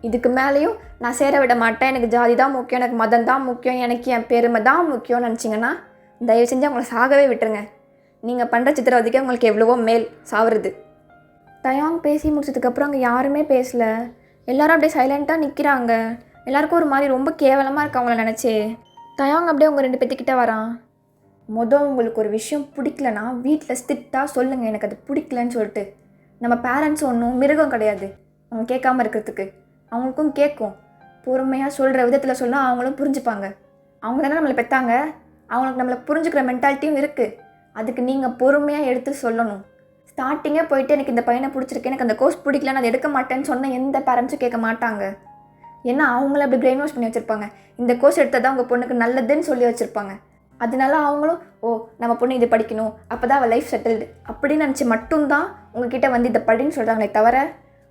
இதுக்கு மேலேயும் நான் சேர விட மாட்டேன், எனக்கு ஜாதி தான் முக்கியம், எனக்கு மதம் தான் முக்கியம், எனக்கு என் பெருமை தான் முக்கியம்னு நினச்சிங்கன்னா தயவு செஞ்சு அவங்கள சாகவே விட்டுருங்க. நீங்கள் பண்ணுற சித்திரவதைக்கு உங்களுக்கு எவ்வளவோ மேல் சாவுறது. தயாங் பேசி முடிச்சதுக்கப்புறம் அங்கே யாருமே பேசலை. எல்லோரும் அப்படியே சைலண்ட்டாக நிற்கிறாங்க. எல்லாருக்கும் ஒரு மாதிரி ரொம்ப கேவலமாக இருக்கு அவங்கள நினச்சி. தயாங் அப்படியே உங்கள் 2 பேர்த்துக்கிட்ட வரான். உங்களுக்கு ஒரு விஷயம் பிடிக்கலனா வீட்டில் ஸ்ட்ரிக்டாக சொல்லுங்கள், எனக்கு அது பிடிக்கலன்னு சொல்லிட்டு. நம்ம பேரண்ட்ஸ் ஒன்றும் மிருகம் கிடையாது அவங்க கேட்காம இருக்கிறதுக்கு. அவங்களுக்கும் கேட்கும். பொறுமையாக சொல்கிற விதத்தில் சொன்னால் அவங்களும் புரிஞ்சுப்பாங்க. அவங்க தானே நம்மளை பெற்றாங்க, அவங்களுக்கு நம்மளை புரிஞ்சுக்கிற மென்டாலிட்டியும் இருக்குது. அதுக்கு நீங்கள் பொறுமையாக எடுத்து சொல்லணும். ஸ்டார்டிங்கே போயிட்டு எனக்கு இந்த பையனை பிடிச்சிருக்கு, எனக்கு அந்த கோர்ஸ் பிடிக்கலன்னு அதை எடுக்க மாட்டேன்னு சொன்னால் எந்த பேரண்ட்ஸும் கேட்க மாட்டாங்க. ஏன்னா அவங்கள அப்படி பிரெயின் வாஷ் பண்ணி வச்சுருப்பாங்க. இந்த கோர்ஸ் எடுத்தால் தான் உங்கள் பொண்ணுக்கு நல்லதுன்னு சொல்லி வச்சுருப்பாங்க. அதனால அவங்களும் நம்ம பொண்ணு இது படிக்கணும், அப்போ தான் அவள் லைஃப் செட்டில்டு அப்படின்னு நினச்சி மட்டும்தான் உங்ககிட்ட இதை படின்னு சொல்கிறாங்களே தவிர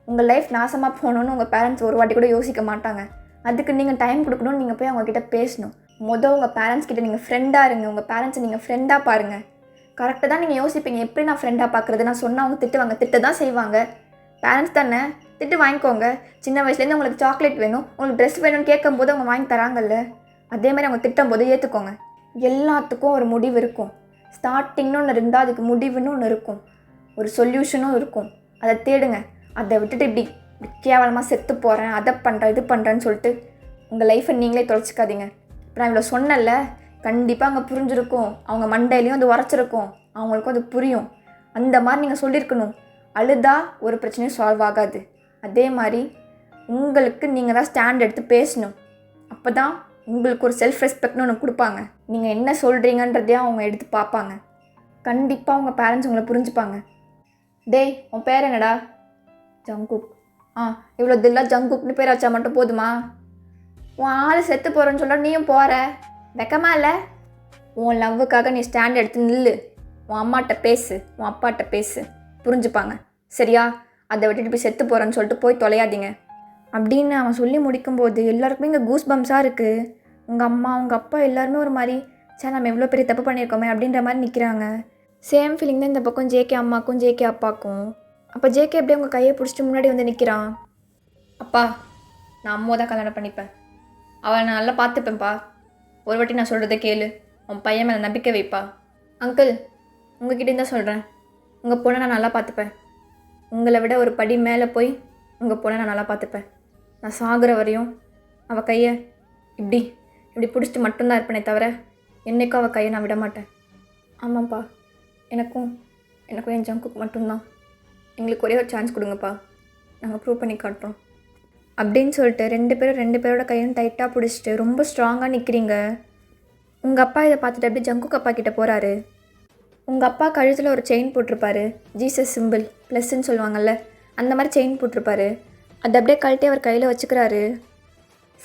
உங்கள் லைஃப் நாசமாக போகணுன்னு உங்கள் பேரண்ட்ஸ் ஒரு வாட்டி கூட யோசிக்க மாட்டாங்க. அதுக்கு நீங்கள் டைம் கொடுக்கணும்னு நீங்கள் போய் அவங்கக்கிட்ட பேசணும். உங்கள் பேரண்ட்ஸ் கிட்ட நீங்கள் ஃப்ரெண்டாக இருங்க. உங்கள் பேரண்ட்ஸை நீங்கள் ஃப்ரெண்டாக பாருங்கள். கரெக்டாக தான் நீங்கள் யோசிப்பீங்க, எப்படி நான் ஃப்ரெண்டாக பார்க்குறது, நான் சொன்னால் அவங்க திட்டுவாங்க, திட்ட தான் செய்வாங்க. பேரண்ட்ஸ் தானே, திட்டு வாங்கிக்கோங்க. சின்ன வயசுலேருந்து உங்களுக்கு சாக்லேட் வேணும், உங்களுக்கு ட்ரெஸ் வேணும்னு கேட்கும்போது அவங்க வாங்கி தராங்கல்ல, அதே மாதிரி அவங்க திட்டும் போது ஏற்றுக்கோங்க. எல்லாத்துக்கும் ஒரு முடிவு இருக்கும். ஸ்டார்டிங்னு ஒன்று இருந்தால் அதுக்கு முடிவுன்னு ஒன்று இருக்கும், ஒரு சொல்யூஷனும் இருக்கும். அதை தேடுங்க. அதை விட்டுட்டு இப்படி கேவலமாக செத்து போகிறேன், அதை பண்ணுறேன், இது பண்ணுறேன்னு சொல்லிட்டு உங்கள் லைஃப்பை நீங்களே தொலைச்சிக்காதீங்க. இப்போ நான் இவ்வளோ சொன்னல, கண்டிப்பாக அங்கே புரிஞ்சிருக்கும். அவங்க மண்டையிலையும் அது உரைச்சிருக்கும், அவங்களுக்கும் அது புரியும். அந்த மாதிரி நீங்கள் சொல்லியிருக்கணும். அழுதா ஒரு பிரச்சனையும் சால்வ் ஆகாது. அதே மாதிரி உங்களுக்கு நீங்கள் தான் ஸ்டாண்ட் எடுத்து பேசணும். அப்போ தான் உங்களுக்கு ஒரு செல்ஃப் ரெஸ்பெக்ட்னு ஒன்று கொடுப்பாங்க. நீங்கள் என்ன சொல்கிறீங்கன்றதையும் அவங்க எடுத்து பார்ப்பாங்க. கண்டிப்பாக உங்கள் பேரண்ட்ஸ் உங்களை புரிஞ்சுப்பாங்க. டேய், உன் பேர் என்னடா? ஜங்குக். இவ்வளோ தில்லாக ஜங்குக்னு பேர் வச்சா மட்டும் போதுமா? உன் ஆள் செத்து போகிறேன்னு சொல்ல நீயும் போகிற, வெக்கமா இல்லை? உன் லவ்வுக்காக நீ ஸ்டாண்ட் எடுத்து நில்லு. உன் அம்மாட்ட பேசு, உன் அப்பாட்ட பேசு, புரிஞ்சுப்பாங்க. சரியா? அதை விட்டுட்டு போய் செத்து போகிறேன்னு சொல்லிட்டு போய் தொலையாதீங்க அப்படின்னு அவன் சொல்லி முடிக்கும்போது எல்லாருக்குமே இங்கே கூஸ் பம்ஸாக இருக்குது. உங்கள் அம்மா உங்கள் அப்பா எல்லாருமே ஒரு மாதிரி நம்ம எவ்வளோ பெரிய தப்பு பண்ணியிருக்கோமே அப்படின்ற மாதிரி நிற்கிறாங்க. சேம் ஃபீலிங் தான் இந்த பக்கம் ஜேகே அம்மாக்கும் ஜேகே அப்பாக்கும். அப்போ ஜேகே அப்படியே உங்கள் கையை பிடிச்சிட்டு முன்னாடி நிற்கிறான். அப்பா, நான் அம்மா தான் கல்யாணம் பண்ணிப்பேன், அவளை நான் நல்லா பார்த்துப்பேன்ப்பா. ஒரு வாட்டி நான் சொல்கிறத கேளு, உன் பையன் மேலே நம்பிக்கை வைப்பா. அங்கிள், உங்ககிட்ட தான் சொல்கிறேன், உங்கள் பொண்ணை நான் நல்லா பார்த்துப்பேன். உங்களை விட ஒரு படி மேலே போய் உங்கள் பொண்ணை நான் நல்லா பார்த்துப்பேன். நான் சாகுற வரையும் அவள் கையை இப்படி இப்படி பிடிச்சிட்டு மட்டும்தான் இருப்பேனே தவிர என்றைக்கும் அவள் கையை நான் விட மாட்டேன். ஆமாம்ப்பா, எனக்கும் என் ஜங்குக்கு மட்டும்தான். எங்களுக்கு ஒரே ஒரு சான்ஸ் கொடுங்கப்பா, நாங்கள் ப்ரூவ் பண்ணி காட்டுறோம் அப்படின்னு சொல்லிட்டு 2 பேரோட கையும் டைட்டாக பிடிச்சிட்டு ரொம்ப ஸ்ட்ராங்காக நிற்கிறீங்க. உங்கள் அப்பா இதை பார்த்துட்டு அப்படியே ஜங்குக்கு அப்பா கிட்டே போகிறாரு. உங்கள் அப்பா கழுத்தில் ஒரு செயின் போட்டிருப்பாரு, ஜீசஸ் சிம்பிள் ப்ளஸ்ன்னு சொல்லுவாங்கள்ல, அந்த மாதிரி செயின் போட்டிருப்பாரு. அதை அப்படியே கழட்டி அவர் கையில் வச்சுக்கிறாரு.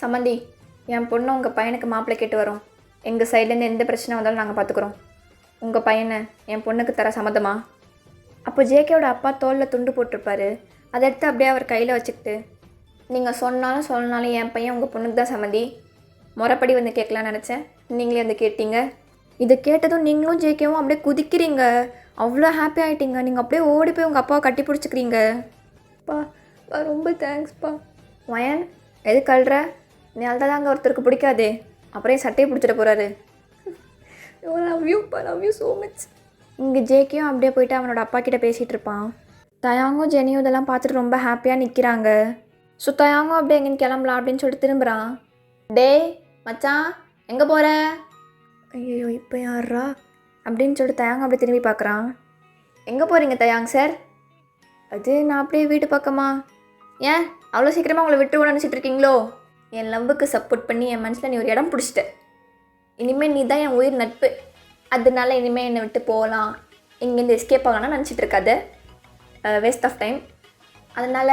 சம்மந்தி, என் பொண்ணு உங்கள் பையனுக்கு மாப்பிள்ளை கேட்டு வரோம். எங்கள் சைட்லேருந்து எந்த பிரச்சனை வந்தாலும் நாங்கள் பார்த்துக்குறோம். உங்கள் பையனை என் பொண்ணுக்கு தர சம்மதமா? அப்போ ஜேகேவோட அப்பா தோளில் துண்டு போட்டிருப்பாரு. அதை எடுத்து அப்படியே அவர் கையில் வச்சுக்கிட்டு, நீங்கள் சொன்னாலும் சொல்லனாலும் என் பையன் உங்கள் பொண்ணுக்கு தான் சம்மந்தி. முறைப்படி கேட்கலான்னு நினச்சேன், நீங்களே கேட்டீங்க. இதை கேட்டதும் நீங்களும் ஜேகேவும் அப்படியே குதிக்கிறீங்க. அவ்வளோ ஹாப்பி ஆகிட்டீங்க. நீங்கள் அப்படியே ஓடி போய் உங்கள் அப்பாவை கட்டி பிடிச்சிக்கிறீங்க. பா, ரொம்ப தேங்க்ஸ்ப்பா. வயன், எது கல்ற? நீ தான் அங்கே ஒருத்தருக்கு பிடிக்காதே, அப்புறம் சட்டையை பிடிச்சிட்டு போகிறாரு. Love you so much. இங்கே ஜேகேயும் அப்படியே போயிட்டு அவனோட அப்பா கிட்டே பேசிகிட்டு இருப்பான். தயாங்கும் ஜெனியும் இதெல்லாம் பார்த்துட்டு ரொம்ப ஹாப்பியாக நிற்கிறாங்க. ஸோ தயாங்கும் அப்படியே எங்கேன்னு கிளம்பலாம் அப்படின்னு சொல்லிட்டு திரும்புகிறான். டேய் மச்சான், எங்கே போகிற? ஐயோ, இப்போ யாரா அப்படின்னு சொல்லிட்டு தயாங்க அப்படியே திரும்பி பார்க்குறான். எங்கே போகிறீங்க தயாங் சார்? அது நான் அப்படியே வீட்டு பக்கமா. ஏன் அவ்வளோ சீக்கிரமாக உங்களை விட்டு நினச்சிட்டு இருக்கீங்களோ? என் லவ்வுக்கு சப்போர்ட் பண்ணி என் மனசில் நீ ஒரு இடம் பிடிச்சிட்ட. இனிமேல் நீ தான் என் உயிர் நட்பு. அதனால இனிமேல் என்னை விட்டு போகலாம், இங்கேருந்து எஸ்கேப் ஆகலாம்னு நினச்சிட்டு இருக்காது. Waste of time. அதனால்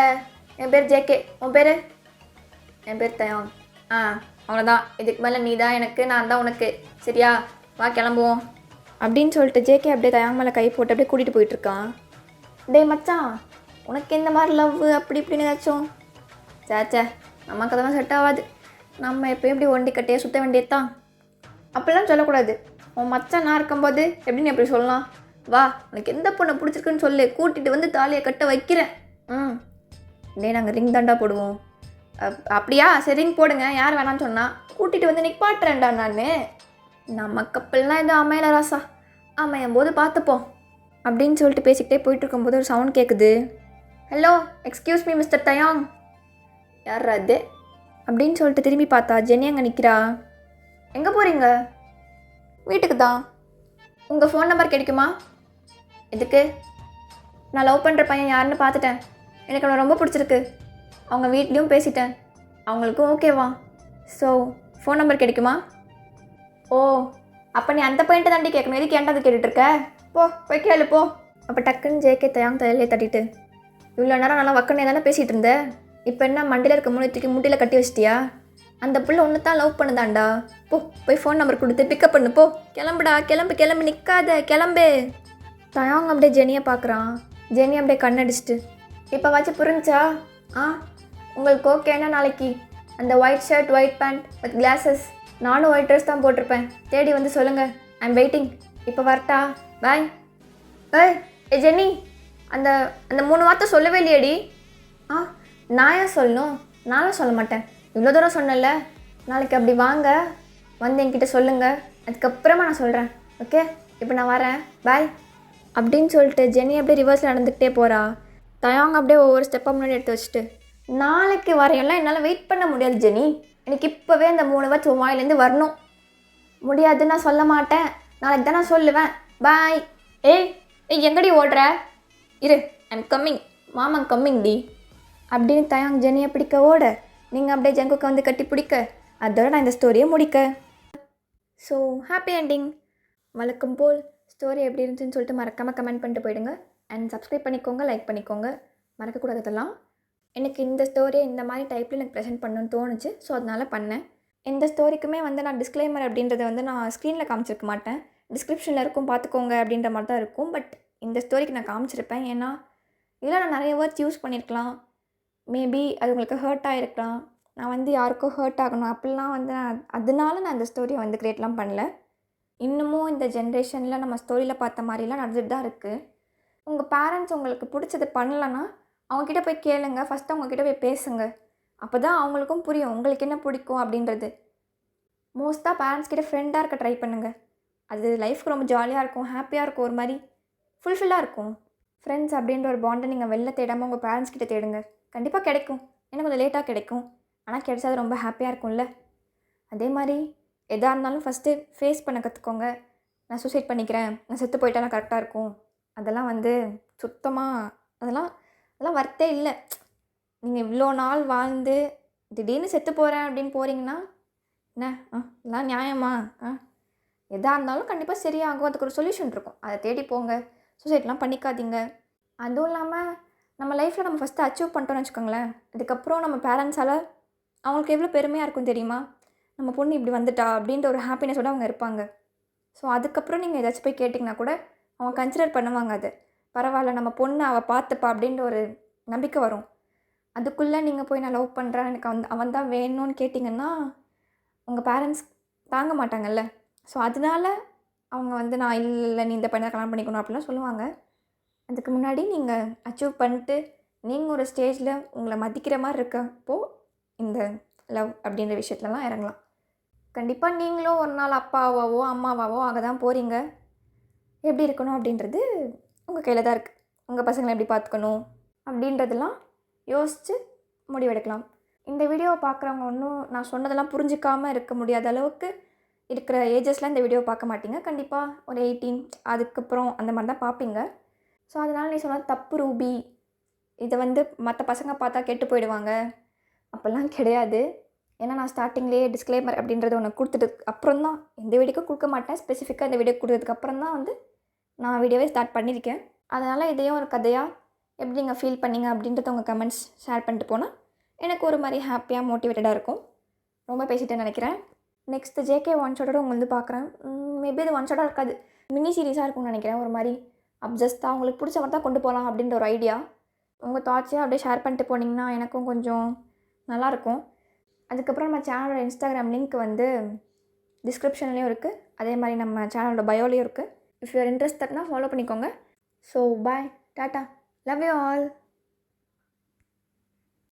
என் பேர் ஜேகே. உன் பேர்? என் பேர் தயாங். ஆ அவ்வளோதான், இதுக்கு மேலே நீ தான் எனக்கு, நான் தான் உனக்கு, சரியா? வா கிளம்புவோம் அப்படின்னு சொல்லிட்டு ஜேகே அப்படியே தயாங் மேலே கை போட்டு அப்படியே கூட்டிகிட்டு போயிட்டுருக்கான். டேய் மச்சான், உனக்கு இந்த மாதிரி லவ் அப்படி இப்படின்னு ஏதாச்சும்? சேச்சே, நமக்கு அதெல்லாம் செட் ஆகாது. நம்ம எப்போயும் இப்படி ஒண்டி கட்டையாக சுற்ற வேண்டியது தான். அப்படிலாம் சொல்லக்கூடாது. உன் மச்சான் நான் இருக்கும்போது எப்படின்னு எப்படி சொல்லலாம்? வா, உனக்கு எந்த பொண்ணை பிடிச்சிருக்குன்னு சொல்லு, கூட்டிகிட்டு வந்து தாலியை கட்ட வைக்கிறேன். ம் டே, நாங்கள் ரிங் தாண்டா போடுவோம். அப்படியா? சரி ரிங் போடுங்க, யார் வேணான்னு சொன்னால் கூட்டிகிட்டு வந்து நிப்பாட்டுறேன்டா நான். நம்ம கப்பல்லாம் எதுவும் அமையல ராசா, அமையும் போது பார்த்துப்போம் அப்படின்னு சொல்லிட்டு பேசிக்கிட்டே போயிட்டு இருக்கும்போது ஒரு சவுண்ட் கேட்குது. ஹலோ, எக்ஸ்கியூஸ் மீ மிஸ்டர் தயாங். யார் அது அப்படின்னு சொல்லிட்டு திரும்பி பார்த்தா ஜெனி அங்கே நிற்கிறா. எங்கே போகிறீங்க? வீட்டுக்கு தான். உங்கள் ஃபோன் நம்பர் கிடைக்குமா? எதுக்கு? நான் லவ் பண்ணுற பையன் யாருன்னு பார்த்துட்டேன், எனக்கு அவனை ரொம்ப பிடிச்சிருக்கு. அவங்க வீட்லேயும் பேசிட்டேன், அவங்களுக்கும் ஓகேவா. ஸோ ஃபோன் நம்பர் கிடைக்குமா? ஓ, அப்போ நீ அந்த பையன்ட்ட தாண்டி கேட்கணும், எதுக்கு ஏன்டாது கேட்டுட்ருக்க? போய் கேளு போ. அப்போ டக்குன்னு ஜேகே தயாங் தலையிலே தட்டிட்டு, இவ்வளோ நேரம் நல்லா வக்கனே தானே பேசிகிட்டு இருந்தேன், இப்போ என்ன மண்டியில் இருக்க மூணு தூக்கி முட்டியில் கட்டி வச்சிட்டியா? அந்த புள்ள ஒன்று தான் லவ் பண்ணுதாண்டா. போய் ஃபோன் நம்பர் கொடுத்து பிக்கப் பண்ணு. போ, கிளம்புடா, கிளம்பு நிற்காத, கிளம்பு. தயாங் அப்படியே ஜெனியை பார்க்குறான். ஜெனி அப்படியே கண்ணடிச்சிட்டு, இப்போ வாச்சு புரிஞ்சா? உங்களுக்கு ஓகேன்னா நாளைக்கு அந்த white shirt white pant with glasses, நானும் ஒயிட் ட்ரெஸ் தான் போட்டிருப்பேன், தேடி வந்து சொல்லுங்கள். I'm waiting. இப்போ வரட்டா? பாய். ஏ ஜெனி, அந்த அந்த 3 வார்த்தை சொல்லவே இல்லையடி. நான் ஏன் சொல்லணும்? நானும் சொல்ல மாட்டேன். இவ்வளோ தூரம் சொன்னல, நாளைக்கு அப்படி வாங்க, வந்து என்கிட்ட சொல்லுங்கள், அதுக்கப்புறமா நான் சொல்கிறேன். ஓகே, இப்போ நான் வரேன், பாய் அப்படின்னு சொல்லிட்டு ஜெனி அப்படியே ரிவர்ஸில் நடந்துக்கிட்டே போகிறா. தயாங் அப்படியே ஒவ்வொரு ஸ்டெப்பாக முன்னாடி எடுத்து வச்சுட்டு, நாளைக்கு வரையெல்லாம் என்னால் வெயிட் பண்ண முடியாது ஜெனி, எனக்கு இப்போவே அந்த 3 வார்த்தை வாயிலேருந்து வரணும். முடியாது, நான் சொல்ல மாட்டேன், நாளைக்கு தான் நான் சொல்லுவேன், பாய். ஏய் எங்கடி ஓடுற? இரு, ஐம் கம்மிங், மாமா கம்மிங் டி அப்படின்னு தயாங் ஜெனியை பிடிக்க ஓட, நீங்கள் அப்படியே ஜங்குக்கு வந்து கட்டி பிடிக்க, அதோட நான் இந்த ஸ்டோரியை முடிக்க. So happy ending. வழக்கம் போல் ஸ்டோரி எப்படி இருந்துச்சுன்னு சொல்லிட்டு மறக்காமல் கமெண்ட் பண்ணிட்டு போயிடுங்க. அண்ட் சப்ஸ்கிரைப் பண்ணிக்கோங்க, லைக் பண்ணிக்கோங்க, மறக்கக்கூடாததெல்லாம். எனக்கு இந்த ஸ்டோரியை இந்த மாதிரி டைப்பில் எனக்கு ப்ரெசென்ட் பண்ணணும்னு தோணுச்சு, ஸோ அதனால் பண்ணேன். இந்த ஸ்டோரிக்குமே வந்து நான் டிஸ்க்ளைமர் அப்படின்றத வந்து நான் ஸ்க்ரீனில் காமிச்சிருக்க மாட்டேன், டிஸ்கிரிப்ஷனில் இருக்கும், பார்த்துக்கோங்க அப்படின்ற மாதிரி தான் இருக்கும். பட் இந்த ஸ்டோரிக்கு நான் காமிச்சிருப்பேன், ஏன்னா இதில் நான் நிறைய வேர்ட்ஸ் யூஸ் பண்ணியிருக்கலாம். மேபி அது உங்களுக்கு ஹர்ட் ஆகிருக்கலாம். நான் வந்து யாருக்கும் ஹர்ட் ஆகணும் அப்படிலாம் வந்து அதனால நான் இந்த ஸ்டோரியை வந்து க்ரியேட்லாம் பண்ணல. இன்னமும் இந்த ஜென்ரேஷனில் நம்ம ஸ்டோரியில் பார்த்த மாதிரிலாம் நடந்துட்டு தான் இருக்குது. உங்கள் பேரண்ட்ஸ் உங்களுக்கு பிடிச்சது பண்ணலன்னா அவங்கக்கிட்ட போய் கேளுங்க, ஃபஸ்ட்டு அவங்கக்கிட்ட போய் பேசுங்க. அப்போ தான் அவங்களுக்கும் புரியும் உங்களுக்கு என்ன பிடிக்கும் அப்படின்றது. மோஸ்ட்டாக பேரண்ட்ஸ் கிட்ட ஃப்ரெண்டாக இருக்க ட்ரை பண்ணுங்கள். அது லைஃப்க்கு ரொம்ப ஜாலியாக இருக்கும், ஹாப்பியாக இருக்கும், ஒரு மாதிரி ஃபுல்ஃபில்லாக இருக்கும். ஃப்ரெண்ட்ஸ் அப்படின்ற ஒரு பாண்டை நீங்கள் வெளில தேடாமல் உங்கள் பேரண்ட்ஸ் கிட்ட தேடுங்க, கண்டிப்பாக கிடைக்கும். எனக்கு கொஞ்சம் லேட்டாக கிடைக்கும், ஆனால் கிடைச்சா அது ரொம்ப ஹாப்பியாக இருக்கும்ல. அதே மாதிரி எதாக இருந்தாலும் ஃபஸ்ட்டு ஃபேஸ் பண்ண கற்றுக்கோங்க. நான் சூசைட் பண்ணிக்கிறேன், நான் செத்து போயிட்டாலும் கரெக்டாக இருக்கும், அதெல்லாம் வந்து சுத்தமாக அதெல்லாம் வர்த்தே இல்லை. நீங்கள் இவ்வளோ நாள் வாழ்ந்து திடீர்னு செத்து போகிறேன் அப்படின்னு போகிறீங்கன்னா என்ன இதெல்லாம் நியாயமா? எதாக இருந்தாலும் கண்டிப்பாக சரியாகும், அதுக்கு ஒரு சொல்யூஷன் இருக்கும், அதை தேடி போங்க. சூசைட்லாம் பண்ணிக்காதீங்க. அதுவும் இல்லாமல் நம்ம லைஃப்பில் நம்ம ஃபஸ்ட்டு அச்சீவ் பண்ணிட்டோன்னு வச்சுக்கோங்களேன், அதுக்கப்புறம் நம்ம பேரண்ட்ஸால் அவங்களுக்கு எவ்வளோ பெருமையாக இருக்கும் தெரியுமா? நம்ம பொண்ணு இப்படி வந்துட்டா அப்படின்ற ஒரு ஹாப்பினஸோடு அவங்க இருப்பாங்க. ஸோ அதுக்கப்புறம் நீங்கள் ஏதாச்சும் போய் கேட்டிங்கன்னா கூட அவங்க கன்சிடர் பண்ணுவாங்க. அது பரவாயில்ல, நம்ம பொண்ணு அவள் பார்த்துப்பா அப்படின்ற ஒரு நம்பிக்கை வரும். அதுக்குள்ளே நீங்கள் போய் நான் லவ் பண்ணுறேன், எனக்கு அவன் தான் வேணும்னு கேட்டிங்கன்னா உங்கள் பேரண்ட்ஸ் தாங்க மாட்டாங்கல்ல. ஸோ அதனால அவங்க வந்து நான் இல்லை நீ இந்த பையனை கல்யாணம் பண்ணிக்கணும் அப்படிலாம் சொல்லுவாங்க. அதுக்கு முன்னாடி நீங்கள் அச்சீவ் பண்ணிட்டு நீங்கள் ஒரு ஸ்டேஜில் உங்களை மதிக்கிற மாதிரி இருக்கப்போ இந்த லவ் அப்படின்ற விஷயத்துலலாம் இறங்கலாம். கண்டிப்பாக நீங்களும் ஒரு நாள் அப்பாவாவோ அம்மாவாவோ ஆக தான் போகிறீங்க. எப்படி இருக்கணும் அப்படின்றது உங்கள் கையில் தான் இருக்குது. உங்கள் பசங்களை எப்படி பார்த்துக்கணும் அப்படின்றதெல்லாம் யோசித்து முடிவெடுக்கலாம். இந்த வீடியோவை பார்க்குறவங்க ஒன்றும் நான் சொன்னதெல்லாம் புரிஞ்சிக்காமல் இருக்க முடியாத அளவுக்கு இருக்கிற ஏஜஸ்லாம் இந்த வீடியோவை பார்க்க மாட்டீங்க. கண்டிப்பாக ஒரு 18 அதுக்கப்புறம் அந்த மாதிரி தான் பார்ப்பீங்க. ஸோ அதனால் நீ சொன்னால் தப்பு ரூபி, இதை வந்து மற்ற பசங்க பார்த்தா கெட்டு போயிடுவாங்க அப்போல்லாம் கிடையாது. ஏன்னா நான் ஸ்டார்டிங்லேயே டிஸ்க்ளைமர் அப்படின்றது ஒன்று கொடுத்துட்டு அப்புறம் தான் எந்த வீடியோக்கும் கொடுக்க மாட்டேன். ஸ்பெசிஃபிக்காக இந்த வீடியோ கொடுத்ததுக்கப்புறம் தான் வந்து நான் வீடியோவே ஸ்டார்ட் பண்ணியிருக்கேன். அதனால் இதையும் ஒரு கதையாக எப்படி நீங்கள் ஃபீல் பண்ணீங்க அப்படின்றத உங்கள் கமெண்ட்ஸ் ஷேர் பண்ணிட்டு போனால் எனக்கு ஒரு மாதிரி ஹாப்பியாக மோட்டிவேட்டடாக இருக்கும். ரொம்ப பேசிட்டேன்னு நினைக்கிறேன். நெக்ஸ்ட்டு ஜேகே ஒன் ஷாட்டோட உங்களை வந்து பார்க்குறேன். மேபி இது ஒன் ஷாட்டாக இருக்காது, மினி சீரீஸாக இருக்கும்னு நினைக்கிறேன். ஒரு மாதிரி அப்ஜஸ்ட்டாக உங்களுக்கு பிடிச்ச மாதிரி தான் கொண்டு போகலாம் அப்படின்ற ஒரு ஐடியா. உங்கள் தாட்ஸையும் அப்படியே ஷேர் பண்ணிட்டு போனீங்கன்னா எனக்கும் கொஞ்சம் நல்லாயிருக்கும். அதுக்கப்புறம் நம்ம சேனலோட இன்ஸ்டாகிராம் லிங்க் வந்து டிஸ்கிரிப்ஷன்லேயும் இருக்குது, அதே மாதிரி நம்ம சேனலோட பயோலையும் இருக்குது. இஃப் யூ ஆர் இன்ட்ரெஸ்டட்னா ஃபாலோ பண்ணிக்கோங்க. So bye, tata, love you all.